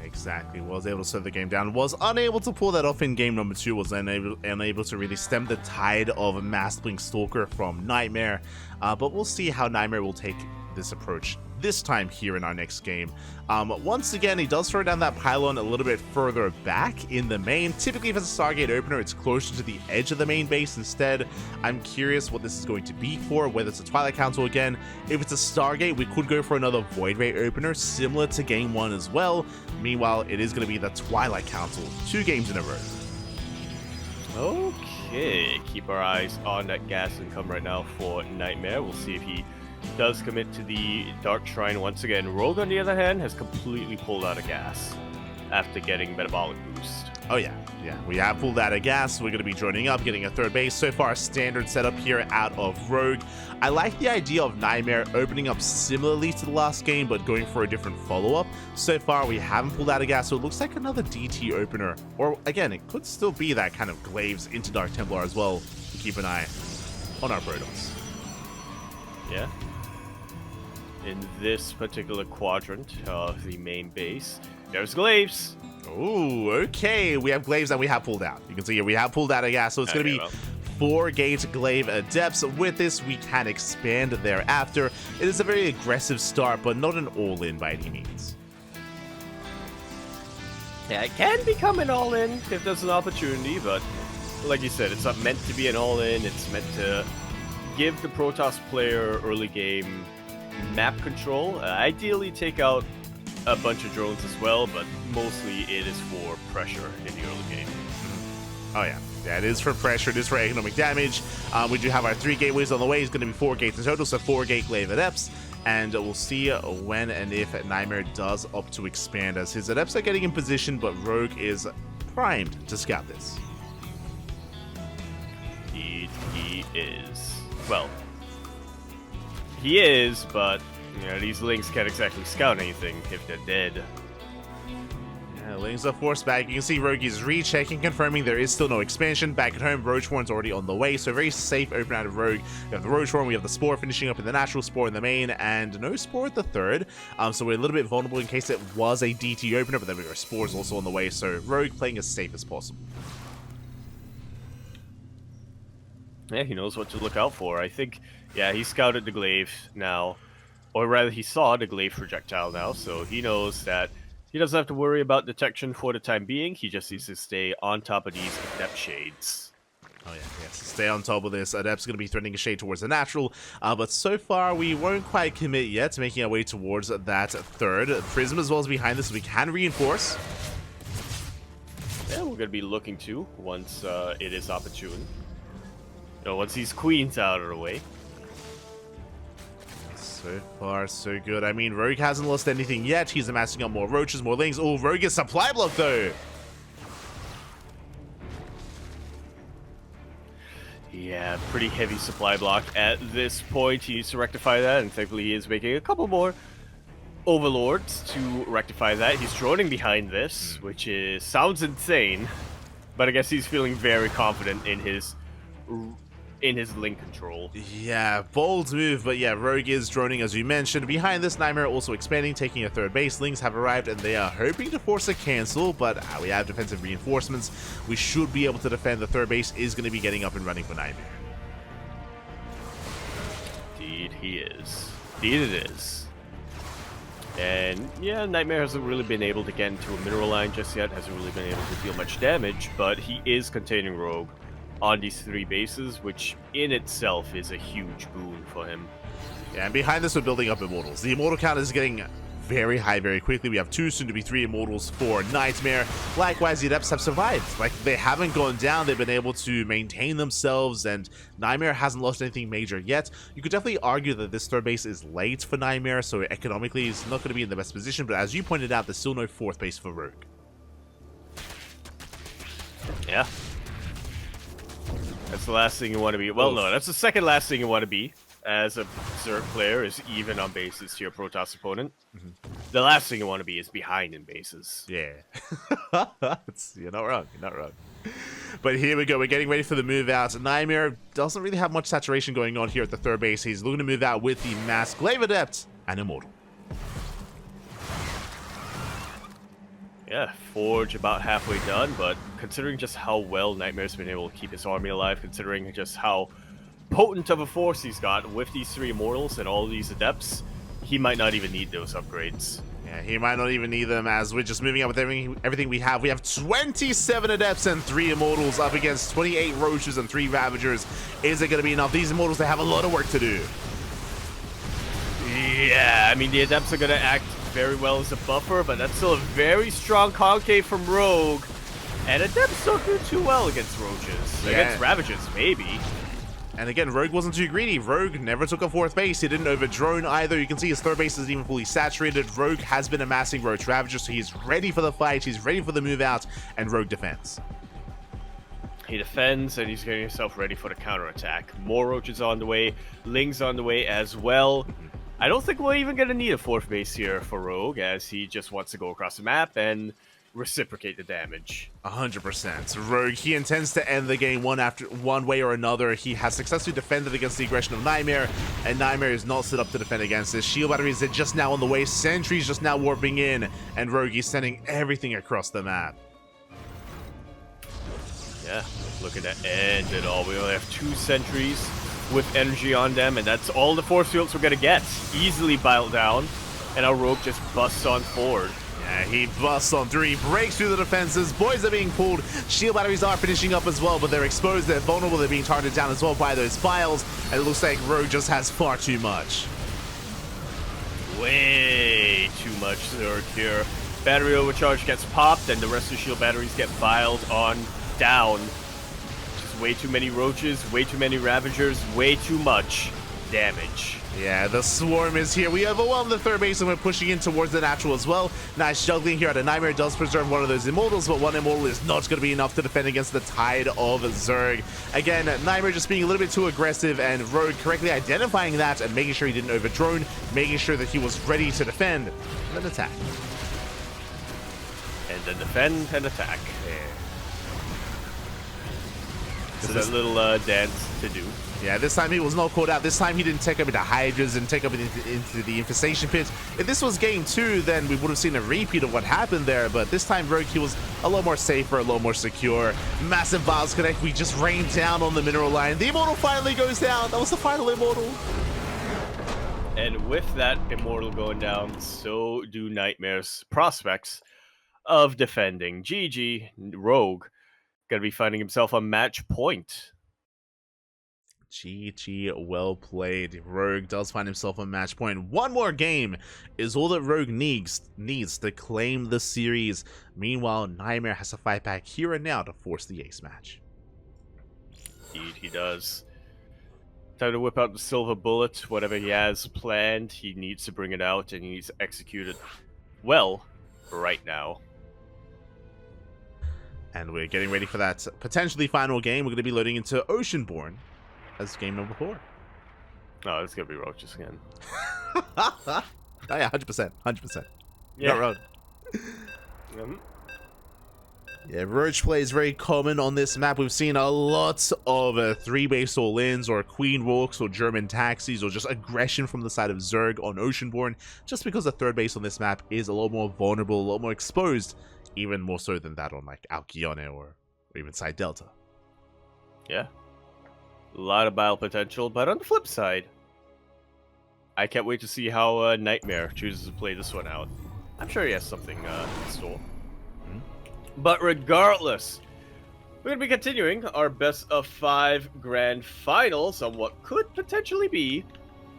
Exactly, was able to slow the game down, was unable to pull that off in game number 2, was unable to really stem the tide of Mass Blink Stalker from NightMare, but we'll see how NightMare will take this approach this time here in our next game. Once again, he does throw down that pylon a little bit further back in the main. Typically, if it's a Stargate opener, it's closer to the edge of the main base. Instead, I'm curious what this is going to be for, whether it's a Twilight Council again. If it's a Stargate, we could go for another Void Ray opener, similar to game 1 as well. Meanwhile, it is going to be the Twilight Council, 2 games in a row.
Okay, keep our eyes on that gas income right now for NightMare. We'll see if he does commit to the Dark Shrine once again. Rogue, on the other hand, has completely pulled out of gas after getting Metabolic Boost.
Oh yeah, we have pulled out of gas. We're going to be joining up, getting a third base. So far, a standard setup here out of Rogue. I like the idea of NightMare opening up similarly to the last game, but going for a different follow-up. So far, we haven't pulled out of gas, so it looks like another DT opener. Or, again, it could still be that kind of Glaives into Dark Templar as well. Keep an eye on our Protoss.
Yeah. In this particular quadrant of the main base, there's Glaives.
Ooh, okay. We have Glaives that we have pulled out. You can see here we have pulled out of gas, so it's going to be 4-gate Glaive Adepts. With this, we can expand thereafter. It is a very aggressive start, but not an all-in by any means.
Yeah, it can become an all-in if there's an opportunity, but like you said, it's not meant to be an all-in. It's meant to give the Protoss player early game map control. Ideally take out a bunch of drones as well, but mostly it is for pressure in the early game.
Oh yeah, it is for pressure, it is for economic damage. We do have our 3 gateways on the way. It's going to be 4 gates in total, so 4-gate Glaive Adepts. And we'll see when and if NightMare does opt to expand, as his Adepts are getting in position, but Rogue is primed to scout this.
He is. Well, he is, but you know, these Lings can't exactly scout anything if they're dead.
Yeah, Lings are forced back. You can see Rogue is rechecking, confirming there is still no expansion. Back at home, Roachhorn's already on the way, so very safe open out of Rogue. We have the Roachhorn, we have the Spore finishing up in the Natural Spore in the main, and no Spore at the third. So we're a little bit vulnerable in case it was a DT opener, but then we got Spores also on the way, so Rogue playing as safe as possible.
Yeah, he knows what to look out for. I think, yeah, he scouted the Glaive now, or rather he saw the Glaive projectile now, so he knows that he doesn't have to worry about detection for the time being. He just needs to stay on top of these Adept Shades.
Oh yeah, yes. Stay on top of this. Adept's going to be threatening a shade towards the natural, but so far we won't quite commit yet, making our way towards that third. Prism as well as behind this, so we can reinforce.
Yeah, we're going to be looking to once it is opportune. You know, once these queens out of the way.
So far, so good. I mean, Rogue hasn't lost anything yet. He's amassing up more roaches, more lings. Oh, Rogue gets supply block though.
Yeah, pretty heavy supply block at this point. He needs to rectify that, and thankfully he is making a couple more overlords to rectify that. He's droning behind this, which sounds insane, but I guess he's feeling very confident in his link control.
Yeah, bold move, but yeah, Rogue is droning as we mentioned. Behind this, NightMare also expanding, taking a third base. Lings have arrived and they are hoping to force a cancel, but we have defensive reinforcements. We should be able to defend. The third base is going to be getting up and running for NightMare.
Indeed he is. Indeed it is. And yeah, NightMare hasn't really been able to get into a mineral line just yet, hasn't really been able to deal much damage, but he is containing Rogue on these three bases, which in itself is a huge boon for him.
Yeah, and behind this we're building up Immortals. The Immortal count is getting very high very quickly. We have 2, soon to be 3 Immortals for NightMare. Likewise, the Adepts have survived. Like, they haven't gone down, they've been able to maintain themselves, and NightMare hasn't lost anything major yet. You could definitely argue that this third base is late for NightMare, so economically he's not going to be in the best position, but as you pointed out, there's still no fourth base for Rogue.
Yeah. That's the last thing you want to be. Well, no, that's the second last thing you want to be as a Zerg player, is even on bases to your Protoss opponent. The last thing you want to be is behind in bases.
Yeah. You're not wrong. You're not wrong. But here we go. We're getting ready for the move out. NightMare doesn't really have much saturation going on here at the third base. He's looking to move out with the Mask, Glaive Adept, and Immortal.
Yeah, Forge about halfway done, but considering just how well NightMare's been able to keep his army alive, considering just how potent of a force he's got with these 3 Immortals and all these Adepts, he might not even need those upgrades.
Yeah, he might not even need them, as we're just moving up with everything we have. We have 27 Adepts and 3 Immortals up against 28 Roaches and 3 Ravagers. Is it going to be enough? These Immortals, they have a lot of work to do.
Yeah, I mean, the Adepts are going to act very well as a buffer, but that's still a very strong concave from Rogue. And Adepts don't do too well against Roaches.
Yeah.
Against Ravagers, maybe.
And again, Rogue wasn't too greedy. Rogue never took a fourth base. He didn't over-drone either. You can see his third base isn't even fully saturated. Rogue has been amassing Roach Ravagers, so he's ready for the fight. He's ready for the move out, and Rogue defends.
He defends, and he's getting himself ready for the counterattack. More Roaches on the way. Lings on the way as well. I don't think we're even going to need a fourth base here for Rogue, as he just wants to go across the map and reciprocate the damage.
100%. Rogue, he intends to end the game one way or another. He has successfully defended against the aggression of NightMare, and NightMare is not set up to defend against this. Shield batteries are just now on the way. Sentries just now warping in, and Rogue is sending everything across the map.
Yeah, looking to end it all. We only have 2 sentries with energy on them, and that's all the force fields we're gonna get. Easily biled down, and our Rogue just busts on forward.
Yeah, he busts on 3, breaks through the defenses. Boys are being pulled. Shield batteries are finishing up as well, but they're exposed, they're vulnerable, they're being targeted down as well by those files, and it looks like Rogue just has far too much.
Way too much Zerg here. Battery overcharge gets popped, and the rest of the shield batteries get biled on down. Just way too many Roaches, way too many Ravagers, way too much damage.
Yeah, the swarm is here. We overwhelm the third base and we're pushing in towards the natural as well. Nice juggling here. NightMare does preserve one of those Immortals, but one Immortal is not going to be enough to defend against the tide of Zerg. Again, NightMare just being a little bit too aggressive, and Rogue correctly identifying that and making sure he didn't overdrone, making sure that he was ready to defend and then attack.
And then defend and attack.
Yeah.
Just a little dance to do.
Yeah, this time he was not caught out. This time he didn't take up into Hydras and take up into the Infestation Pit. If this was game 2, then we would have seen a repeat of what happened there, but this time Rogue, he was a lot more safer, a lot more secure. Massive Vials Connect, we just rained down on the mineral line. The Immortal finally goes down. That was the final Immortal.
And with that Immortal going down, so do NightMare's prospects of defending. GG, Rogue, gonna be finding himself a match point
GG, well played. Rogue does find himself on match point. One more game is all that Rogue needs to claim the series. Meanwhile, NightMare has to fight back here and now to force the ace match.
Indeed, he does. Time to whip out the silver bullet. Whatever he has planned, he needs to bring it out, and he needs to execute it well right now.
And we're getting ready for that potentially final game. We're going to be loading into Oceanborn as game number 4.
Oh, it's going to be Roaches again.
Oh, yeah, 100%. 100%.
Yeah.
Not wrong. Yeah, Roach play is very common on this map. We've seen a lot of 3-base all-ins or queen walks or German taxis or just aggression from the side of Zerg on Oceanborn, just because the third base on this map is a lot more vulnerable, a lot more exposed, even more so than that on like Alkione or even Side Delta.
Yeah. A lot of battle potential, but on the flip side, I can't wait to see how NightMare chooses to play this one out. I'm sure he has something in store. But regardless, we're going to be continuing our best of 5 grand finals on what could potentially be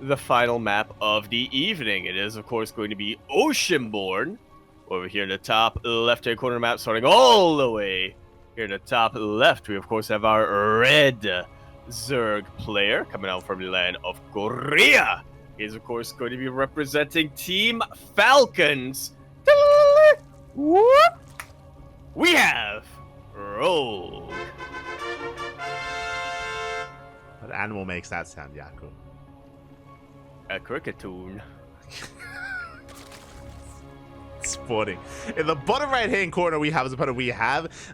the final map of the evening. It is, of course, going to be Oceanborn. Over here in the top left-hand corner map, starting all the way here in the top left, we, of course, have our red Zerg player coming out from the land of Korea. He is, of course, going to be representing Team Falcons. We have Rogue.
What animal makes that sound, Yaku?
A cricketoon.
Sporting. In the bottom right-hand corner, we have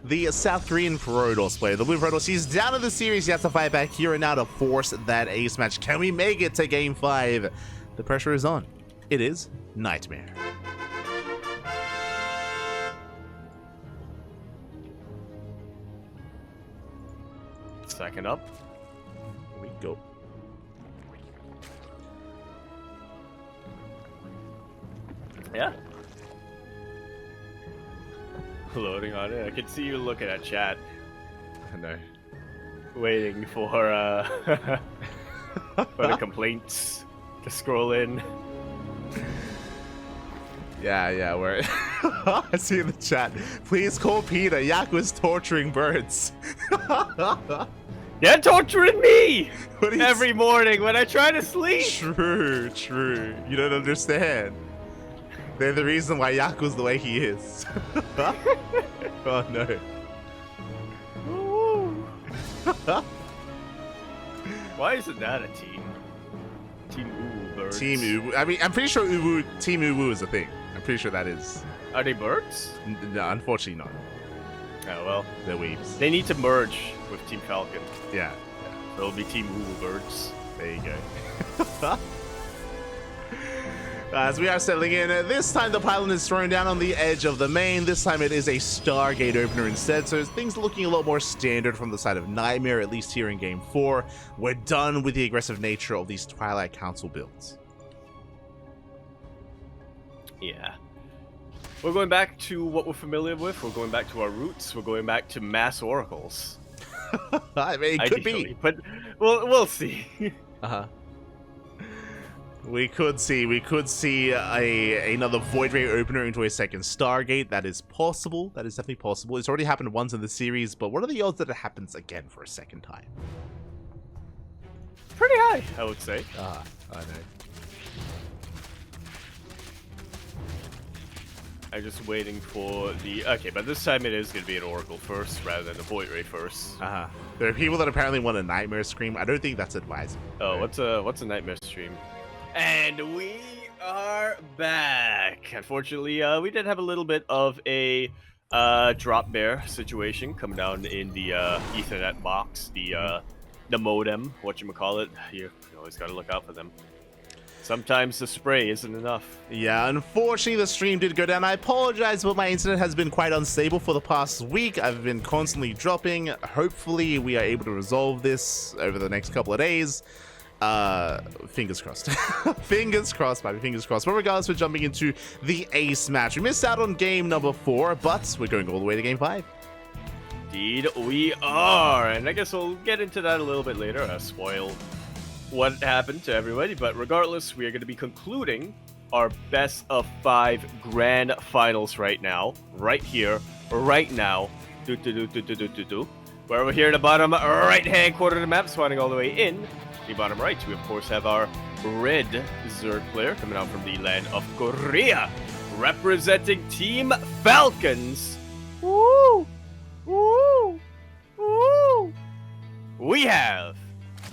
the South Korean Protoss player. The blue Protoss, he's down in the series. He has to fight back here and now to force that ace match. Can we make it to Game 5? The pressure is on. It is NightMare.
Second up.
Here we go.
Yeah. Loading on it. I can see you looking at chat.
I know.
Waiting for for the complaints to scroll in.
Yeah, we're I see in the chat. Please call Peter. Yaku's torturing birds.
They're torturing me
What is-
every morning when I try to sleep.
True. You don't understand. They're the reason why Yaku's the way he is. Oh no.
Why isn't that a team? Team Uwu birds.
Team Uwu. I mean, I'm pretty sure Team Uwu is a thing. I'm pretty sure that is.
Are they birds?
No, unfortunately not.
Oh well.
They're weebs.
They need to merge with Team Falcon.
Yeah.
So it'll be Team Uwu birds.
There you go. As we are settling in, this time the pylon is thrown down on the edge of the main. This time it is a Stargate opener instead, so things are looking a lot more standard from the side of NightMare, at least here in Game 4. We're done with the aggressive nature of these Twilight Council builds.
Yeah. We're going back to what we're familiar with. We're going back to our roots. We're going back to mass oracles.
I mean, it could be.
But we'll see.
Uh-huh. We could see another Void Ray opener into a second Stargate. That is possible. That is definitely possible. It's already happened once in the series, but what are the odds that it happens again for a second time?
Pretty high, I would say.
I know.
I'm just waiting for the... Okay, but this time it is going to be an Oracle first rather than a Void Ray first.
Uh-huh. There are people that apparently want a Nightmare Scream. I don't think that's advisable.
Oh, what's a Nightmare stream? And we are back. Unfortunately, we did have a little bit of a drop bear situation coming down in the Ethernet box, the modem, whatchamacallit. You always got to look out for them. Sometimes the spray isn't enough.
Yeah, unfortunately the stream did go down. I apologize, but my internet has been quite unstable for the past week. I've been constantly dropping. Hopefully we are able to resolve this over the next couple of days. Fingers crossed. Fingers crossed, baby, fingers crossed. But regardless, we're jumping into the ace match. We missed out on game number 4, but we're going all the way to game 5.
Indeed, we are. And I guess we'll get into that a little bit later. Spoil what happened to everybody. But regardless, we are going to be concluding our best of 5 grand finals right now. Right here, right now. Where we're here in the bottom right-hand corner of the map, spawning all the way in the bottom right. We, of course, have our red Zerg player coming out from the land of Korea, representing Team Falcons. Woo! Woo! Woo! We have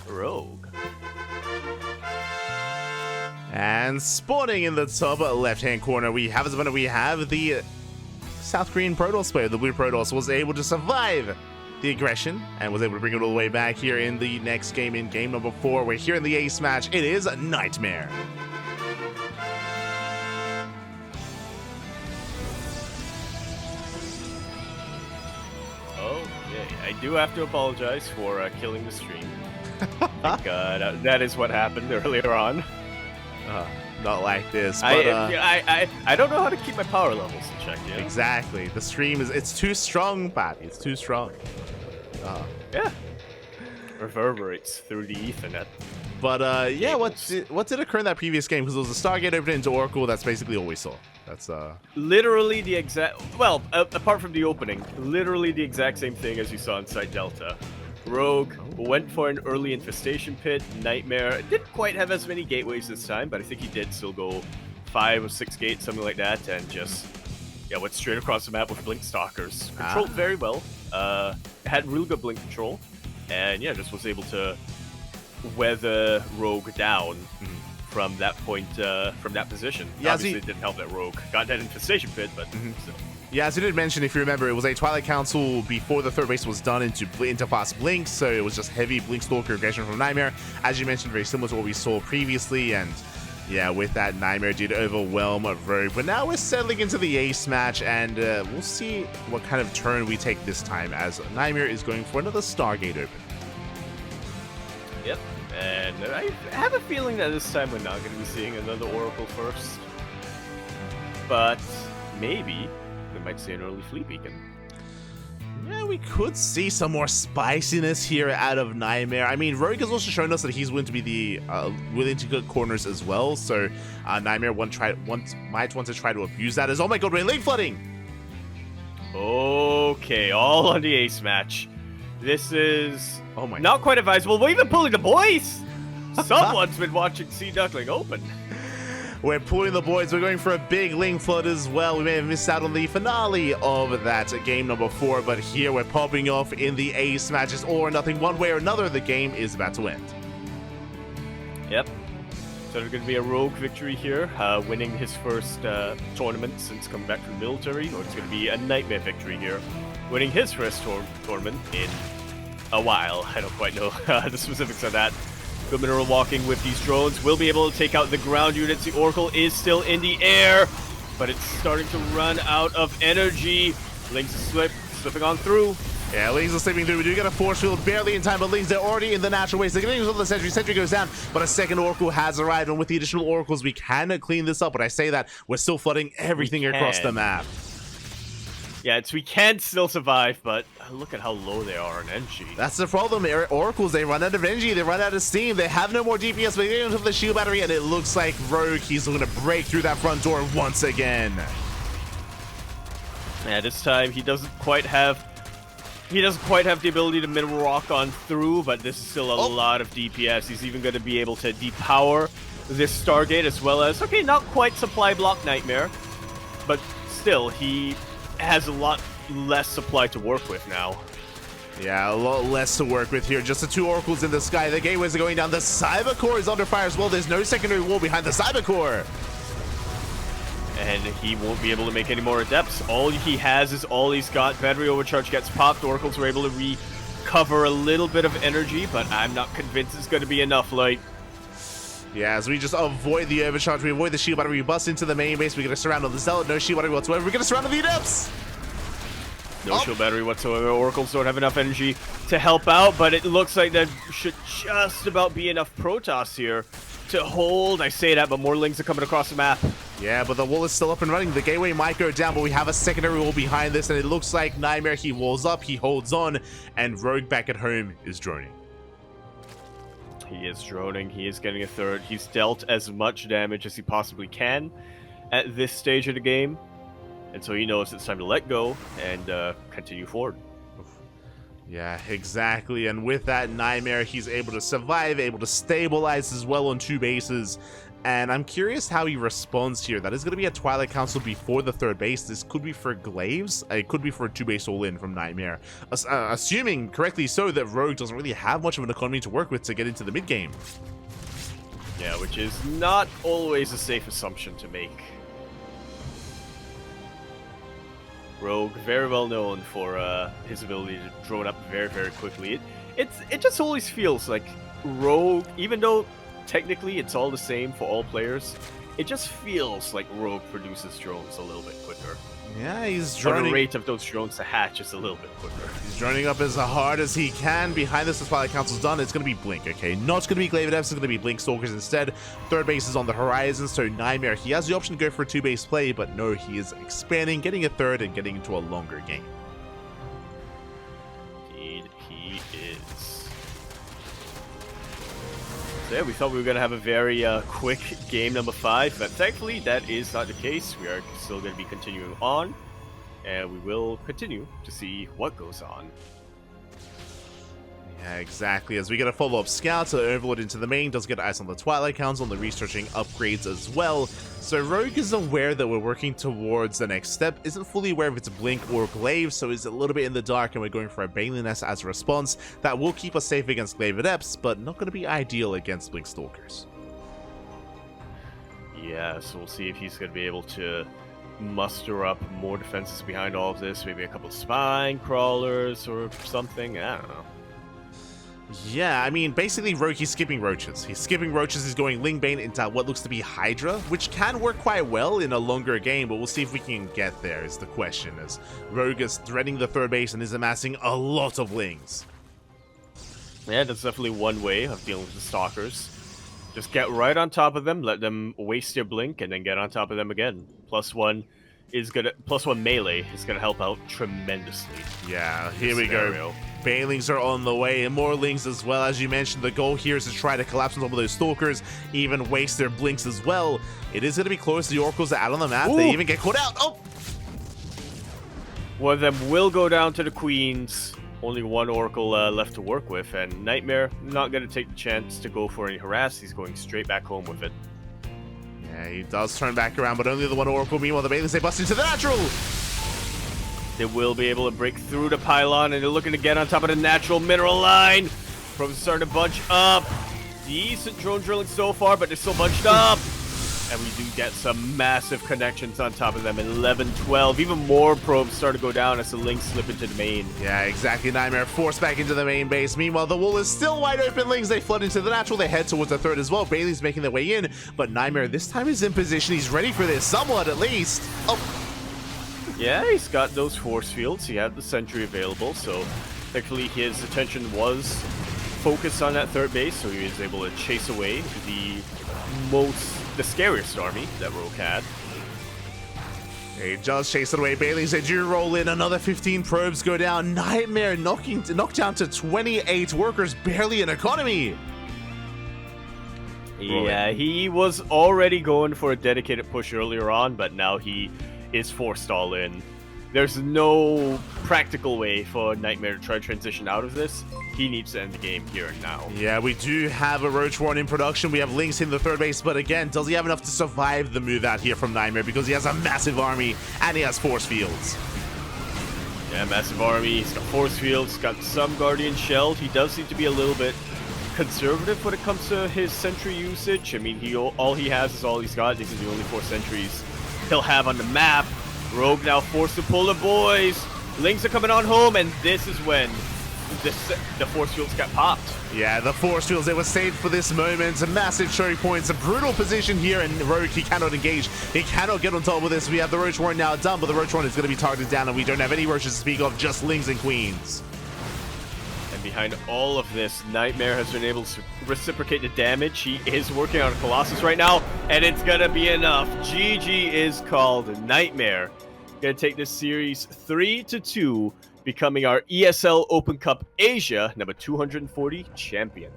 Rogue.
And spawning in the top left-hand corner, we have the South Korean Protoss player. The blue Protoss was able to survive the aggression and was able to bring it all the way back here in the next game, in game number 4. We're here in the ace match. It is NightMare.
Okay, I do have to apologize for killing the stream. That is what happened earlier on.
Not like this, but
I don't know how to keep my power levels in check. Yeah?
Exactly. The stream it's too strong, Patty. It's too strong.
Yeah. Reverberates through the Ethernet.
But yeah, what did occur in that previous game? Because it was a Stargate open into Oracle. That's basically all we saw. That's
literally the exact. Well, apart from the opening, literally the exact same thing as you saw inside Delta. Rogue went for an early infestation pit. NightMare didn't quite have as many gateways this time, but I think he did still go 5 or 6 gates, something like that, and just went straight across the map with Blink Stalkers. Controlled very well. Had real good blink control, and just was able to weather Rogue down from that point, from that position.
Yeah,
obviously it didn't help that Rogue got that infestation pit, but still.
Yeah, as you did mention, if you remember, it was a Twilight Council before the third base was done into fast Blink, so it was just heavy Blink Stalker aggression from NightMare. As you mentioned, very similar to what we saw previously, and yeah, with that, NightMare did overwhelm Rogue. But now we're settling into the ace match, and we'll see what kind of turn we take this time, as NightMare is going for another Stargate open.
Yep, and I have a feeling that this time we're not going to be seeing another Oracle first, but maybe we might see an early Fleet Beacon.
Yeah, we could see some more spiciness here out of NightMare. I mean, Rogue has also shown us that he's willing to be willing to cut corners as well. So NightMare might want to try to abuse that. As oh my god, we're lane flooding.
Okay, all on the ace match. This is not quite advisable. We're even pulling the boys. Someone's been watching Duckling Open.
We're pulling the boys. We're going for a big link flood as well. We may have missed out on the finale of that game number 4, but here we're popping off in the ace matches, all or nothing. One way or another, the game is about to end.
Yep. So there's going to be a Rogue victory here, winning his first tournament since coming back from the military, or it's going to be a NightMare victory here, winning his first tournament in a while. I don't quite know the specifics of that. Good mineral walking with these drones. Will be able to take out the ground units. The Oracle is still in the air, but it's starting to run out of energy. Lynx is slipping on through.
Yeah, Lynx is slipping through. We do get a force field barely in time, but Lynx, they're already in the natural waste. They're getting into the sentry. Sentry goes down, but a second Oracle has arrived, and with the additional Oracles, we can clean this up. But I say that, we're still flooding everything across the map.
Yeah, we can still survive, but look at how low they are on energy.
That's the problem. Oracles, they run out of energy, they run out of steam, they have no more DPS, but they get into the shield battery, and it looks like Rogue, he's going to break through that front door once again.
Yeah, this time he doesn't quite have the ability to mineral rock on through, but this is still a lot of DPS. He's even going to be able to depower this Stargate, as well as, okay, not quite supply block NightMare, but still, he has a lot less supply to work with now.
Yeah, a lot less to work with here. Just the 2 Oracles in the sky. The gateways are going down. The Cyber Core is under fire as well. There's no secondary wall behind the Cyber Core.
And he won't be able to make any more Adepts. All he has is all he's got. Battery overcharge gets popped. Oracles are able to recover a little bit of energy, but I'm not convinced it's going to be enough, like.
Yeah, as we just avoid the overcharge, we avoid the shield battery, we bust into the main base, we're going to surround on the Zealot, no shield battery whatsoever, we're going to surround the Adepts!
No shield battery whatsoever. Oracles don't have enough energy to help out, but it looks like that should just about be enough Protoss here to hold. I say that, but more Lings are coming across the map.
Yeah, but the wall is still up and running. The gateway might go down, but we have a secondary wall behind this, and it looks like NightMare, he walls up, he holds on, and Rogue back at home is droning.
He is droning. He is getting a third. He's dealt as much damage as he possibly can at this stage of the game. And so he knows it's time to let go and continue forward.
Yeah, exactly. And with that NightMare, he's able to survive, able to stabilize as well on 2 bases. And I'm curious how he responds here. That is going to be a Twilight Council before the 3rd base. This could be for Glaives. It could be for a 2-base all-in from NightMare. Assuming correctly so that Rogue doesn't really have much of an economy to work with to get into the mid-game.
Yeah, which is not always a safe assumption to make. Rogue, very well known for his ability to drone up very, very quickly. It just always feels like Rogue, even though technically it's all the same for all players, it just feels like Rogue produces drones a little bit quicker.
Yeah, he's
Or
droning.
the rate of those drones to hatch is a little bit quicker.
He's droning up as hard as he can. Behind this, the Twilight Council's done. It's going to be Blink, okay? Not going to be Glaive Adepts, it's going to be Blink Stalkers instead. 3rd base is on the horizon, so NightMare, he has the option to go for a 2-base play, but no, he is expanding, getting a 3rd, and getting into a longer game.
Indeed, he is. So yeah, we thought we were going to have a very quick game number 5, but thankfully that is not the case. We are still going to be continuing on, and we will continue to see what goes on.
Yeah, exactly. As we get a follow-up scout to Overlord into the main, does get eyes on the Twilight Council and the researching upgrades as well. So Rogue is aware that we're working towards the next step, isn't fully aware if it's Blink or Glaive, so is a little bit in the dark, and we're going for a Baneliness as a response. That will keep us safe against Glaive Adepts, but not going to be ideal against Blink Stalkers.
Yeah, so we'll see if he's going to be able to muster up more defenses behind all of this. Maybe a couple of spine crawlers or something. I don't know.
Yeah, I mean, basically, Rogue, he's skipping Roaches. He's going Lingbane into what looks to be Hydra, which can work quite well in a longer game, but we'll see if we can get there, is the question, as Rogue is threading the 3rd base and is amassing a lot of Lings.
Yeah, that's definitely one way of dealing with the Stalkers. Just get right on top of them, let them waste their blink, and then get on top of them again. +1 melee is gonna help out tremendously.
Yeah, here we go. Banelings are on the way, and more Lings as well. As you mentioned, the goal here is to try to collapse on top of those Stalkers, even waste their blinks as well. It is going to be close. The Oracles are out on the map. Ooh. They even get caught out. Oh!
One of them will go down to the Queens. Only one Oracle left to work with, and NightMare not going to take the chance to go for any harass. He's going straight back home with it.
Yeah, he does turn back around, but only the one Oracle. Meanwhile, the Banelings, they bust into the natural!
They will be able to break through the pylon, and they're looking to get on top of the natural mineral line. Probes starting to bunch up. Decent drone drilling so far, but they're still bunched up. And we do get some massive connections on top of them. 11, 12, even more probes start to go down as the Lings slip into the main.
Yeah, exactly. NightMare forced back into the main base. Meanwhile, the wall is still wide open. Lings, they flood into the natural. They head towards the 3rd as well. Bailey's making their way in, but NightMare this time is in position. He's ready for this, somewhat at least. Oh.
Yeah, he's got those force fields. He had the sentry available, so thankfully his attention was focused on that 3rd base, so he was able to chase away the scariest army that Rogue had.
He just chased it away. Bailey's, they do roll in. Another 15 probes go down. NightMare knocked down to 28 workers, barely an economy.
Yeah, he was already going for a dedicated push earlier on, but now he is forced all in. There's no practical way for NightMare to try to transition out of this. He needs to end the game here and now.
Yeah, we do have a Roach Warren in production. We have Lings in the 3rd base, but again, does he have enough to survive the move out here from NightMare? Because he has a massive army and he has force fields.
Yeah, massive army. He's got force fields, got some Guardian shelled. He does seem to be a little bit conservative when it comes to his sentry usage. I mean, all he has is all he's got. These are the only 4 sentries he'll have on the map. Rogue now forced to pull the boys. Lings are coming on home, and this is when the force fields got popped.
Yeah, the force fields, they were saved for this moment. A massive choke points, a brutal position here, and Rogue, he cannot engage. He cannot get on top of this. We have the Roach Warren now done, but the Roach Warren is going to be targeted down, and we don't have any Roaches to speak of, just Lings and Queens.
And behind all of this, NightMare has been able to reciprocate the damage. He is working on a Colossus right now, and it's going to be enough. GG is called. NightMare going to take this series 3-2, becoming our ESL Open Cup Asia number 240 champion.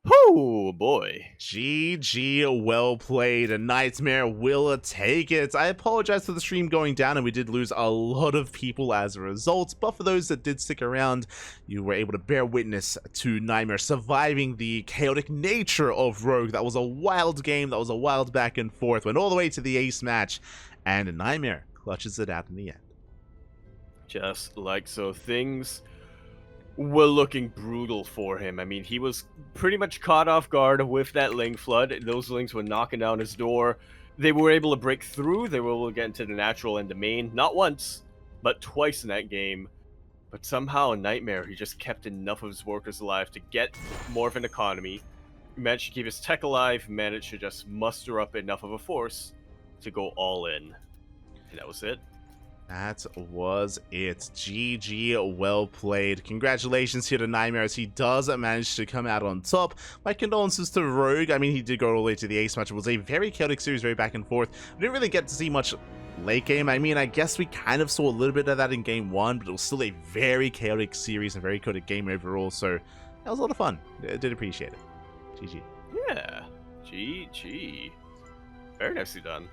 Oh boy.
GG, well played. A NightMare will take it. I apologize for the stream going down, and we did lose a lot of people as a result, but for those that did stick around, you were able to bear witness to NightMare surviving the chaotic nature of Rogue. That was a wild game, that was a wild back and forth, went all the way to the ace match, and NightMare clutches it out in the end.
Just like so, things were looking brutal for him. I mean, he was pretty much caught off guard with that Ling flood. Those Lings were knocking down his door. They were able to break through. They were able to get into the natural and the main. Not once, but twice in that game. But somehow, NightMare, he just kept enough of his workers alive to get more of an economy. He managed to keep his tech alive, managed to just muster up enough of a force to go all in. And that was it.
That was it. GG, well played. Congratulations here to NightMare as he does manage to come out on top. My condolences to Rogue. I mean, he did go all the way to the ace match. It was a very chaotic series, very back and forth. We didn't really get to see much late game. I mean, I guess we kind of saw a little bit of that in game one, but it was still a very chaotic series, a very chaotic game overall. So that was a lot of fun. I did appreciate it. GG.
Yeah. GG. Very nicely done.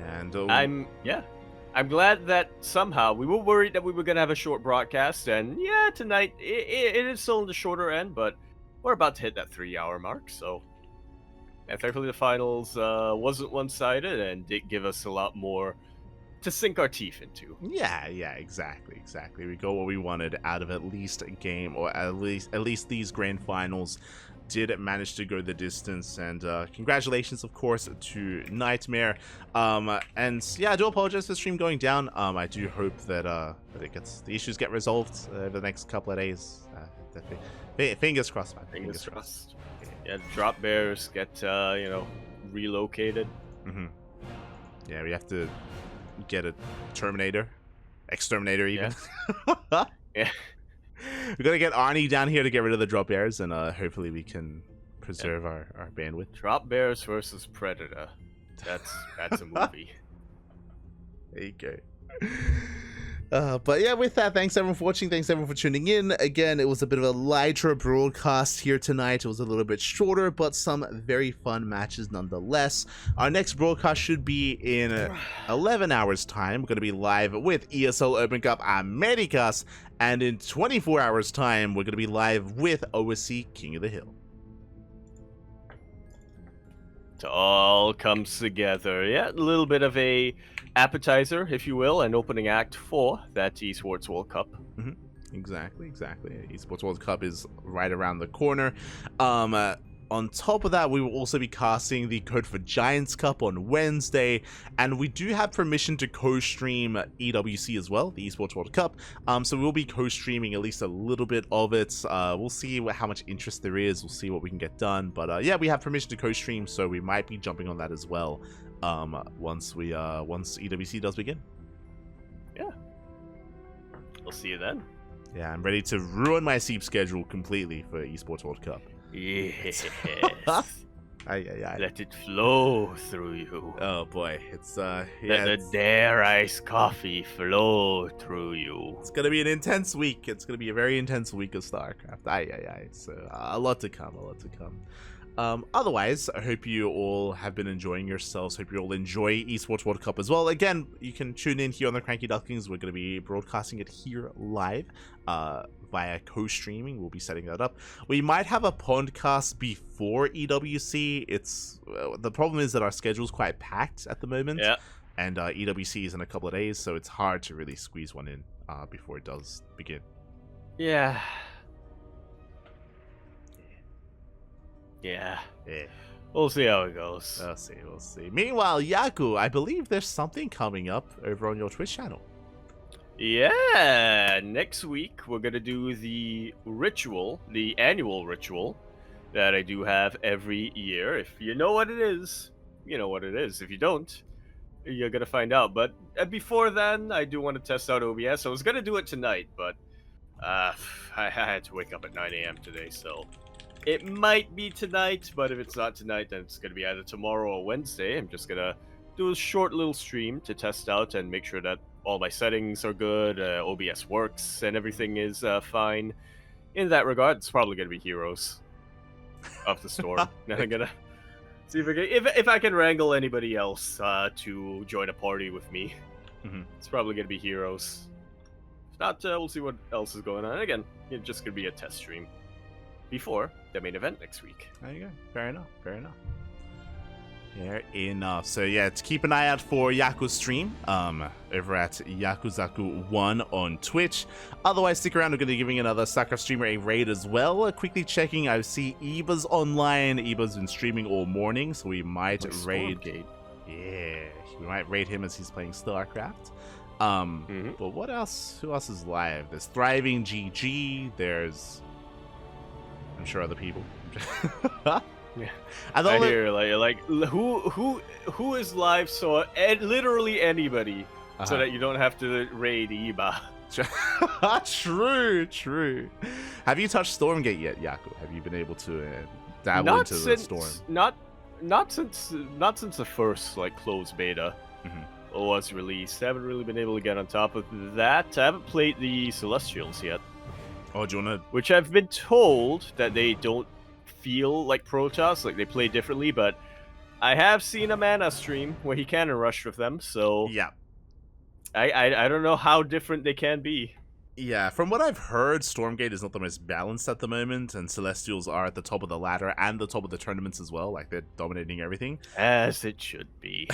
And
I'm glad that somehow we were worried that we were gonna have a short broadcast, and yeah, tonight it is still in the shorter end, but we're about to hit that 3-hour mark. So, and thankfully the finals wasn't one-sided and did give us a lot more to sink our teeth into.
Yeah, exactly. We got what we wanted out of at least a game, or at least these grand finals did manage to go the distance. And congratulations, of course, to NightMare. And yeah, I do apologize for the stream going down. I do hope that the issues get resolved over the next couple of days. Fingers crossed, man.
Fingers crossed. Yeah, the drop bears get relocated.
Yeah, we have to get a Terminator, Exterminator even.
Yeah. Yeah.
We gotta get Arnie down here to get rid of the drop bears, and hopefully we can preserve our bandwidth.
Drop bears versus Predator. That's a movie.
There you go. But yeah, with that, thanks everyone for watching. Thanks everyone for tuning in. Again, it was a bit of a lighter broadcast here tonight. It was a little bit shorter, but some very fun matches nonetheless. Our next broadcast should be in 11 hours time. We're going to be live with ESL Open Cup Americas, and in 24 hours time, we're going to be live with OSC King of the Hill.
It all comes together. Yeah, a little bit of a appetizer, if you will, an opening act for that Esports World Cup.
Exactly. Esports World Cup is right around the corner. On top of that, we will also be casting the Code for Giants Cup on Wednesday, and we do have permission to co-stream EWC as well, the Esports World Cup. So we'll be co-streaming at least a little bit of it. We'll see how much interest there is. We'll see what we can get done. But yeah, we have permission to co-stream, so we might be jumping on that as well. Once EWC does begin.
Yeah. We'll see you then.
Yeah, I'm ready to ruin my sleep schedule completely for Esports World Cup.
Yes.
Aye.
Let it flow through you.
Oh boy, it's
Let the Dare Ice coffee flow through you.
It's gonna be an intense week. It's gonna be a very intense week of StarCraft. Aye. So a lot to come. Otherwise, I hope you all have been enjoying yourselves. Hope you all enjoy Esports World Cup as well. Again, you can tune in here on the CranKy Ducklings. We're going to be broadcasting it here live via co-streaming. We'll be setting that up. We might have a podcast before EWC. The problem is that our schedule is quite packed at the moment.
Yeah.
And EWC is in a couple of days, so it's hard to really squeeze one in before it does begin.
Yeah. Yeah.
Yeah.
We'll see how it goes.
We'll see, we'll see. Meanwhile, Yaku, I believe there's something coming up over on your Twitch channel.
Yeah, next week we're gonna do the ritual, the annual ritual that I do have every year. If you know what it is, you know what it is. If you don't, you're gonna find out. But before then, I do want to test out OBS. I was gonna do it tonight, but I had to wake up at 9 a.m. today, so it might be tonight. But if it's not tonight, then it's gonna be either tomorrow or Wednesday. I'm just gonna do a short little stream to test out and make sure that all my settings are good, OBS works, and everything is fine. In that regard, it's probably gonna be Heroes of the Storm. And I'm gonna see if I can wrangle anybody else to join a party with me. It's probably gonna be Heroes. If not, we'll see what else is going on. And again, it's just gonna be a test stream before the main event next week.
There you go. Fair enough. Fair enough. Fair enough. So yeah, to keep an eye out for Yaku's stream over at Yakuzaku1 on Twitch. Otherwise, stick around. We're going to be giving another StarCraft streamer a raid as well. Quickly checking, I see Eva's online. Eva's been streaming all morning, so we might raid. Yeah, we might raid him as he's playing StarCraft. But what else? Who else is live? There's Thriving GG. There's, I'm sure, other people.
Yeah, I hear like who is live, so literally anybody, so that you don't have to raid Eba.
True. Have you touched Stormgate yet, Yaku? Have you been able to dabble into the Storm?
Not since the first closed beta was released. I haven't really been able to get on top of that. I haven't played the Celestials yet.
Oh, do you wanna?
Which I've been told that they don't feel like Protoss, like they play differently, but I have seen a Mana stream where he can rush with them, so
yeah,
I don't know how different they can be.
Yeah, from what I've heard, Stormgate is not the most balanced at the moment, and Celestials are at the top of the ladder and the top of the tournaments as well. Like, they're dominating everything.
As it should be.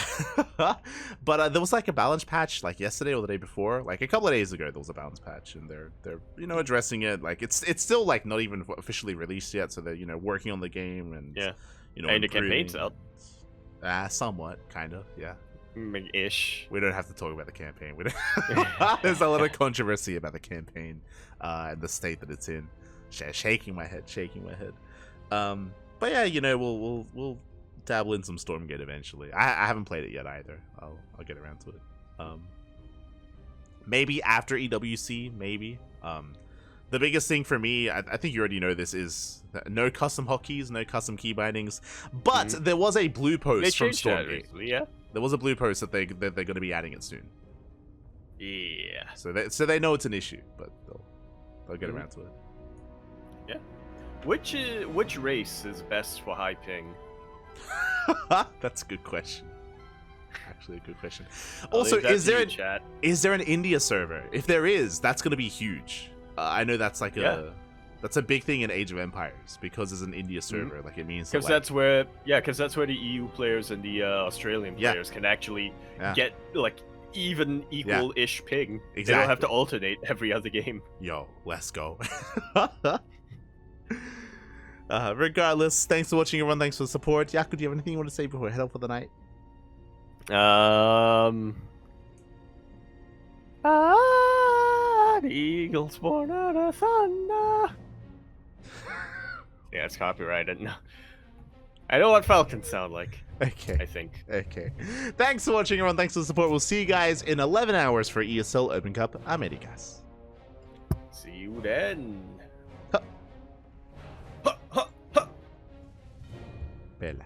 But there was like a balance patch like yesterday or the day before. Like a couple of days ago, there was a balance patch, and they're addressing it. Like, it's still like not even officially released yet, so they're working on the game and
and the campaign's out.
Somewhat, kind of, yeah.
Ish.
We don't have to talk about the campaign. There's a lot of controversy about the campaign and the state that it's in. Shaking my head. But yeah, we'll dabble in some Stormgate eventually. I haven't played it yet either. I'll get around to it. Maybe after EWC, maybe. The biggest thing for me, I think you already know this, is no custom hotkeys, no custom key bindings. But there was a blue post from Stormgate.
Recently, yeah.
There was a blue post that they're going to be adding it soon.
Yeah.
So they know it's an issue, but they'll get around to it.
Yeah. Which race is best for high ping?
That's a good question. Actually, a good question. Also, is there an India server? If there is, that's going to be huge. I know that's like that's a big thing in Age of Empires because there's an India server. Like, it means
because that's where the EU players and the Australian players can actually get like equal-ish ping.
Exactly.
They don't have to alternate every other game.
Yo, let's go. Regardless, thanks for watching, everyone. Thanks for the support. Yaku, do you have anything you want to say before we head out for the night?
The eagles born out of thunder. Yeah, it's copyrighted. No. I know what falcons sound like.
Okay.
I think.
Okay. Thanks for watching, everyone. Thanks for the support. We'll see you guys in 11 hours for ESL Open Cup Asia.
See you then.
Bella.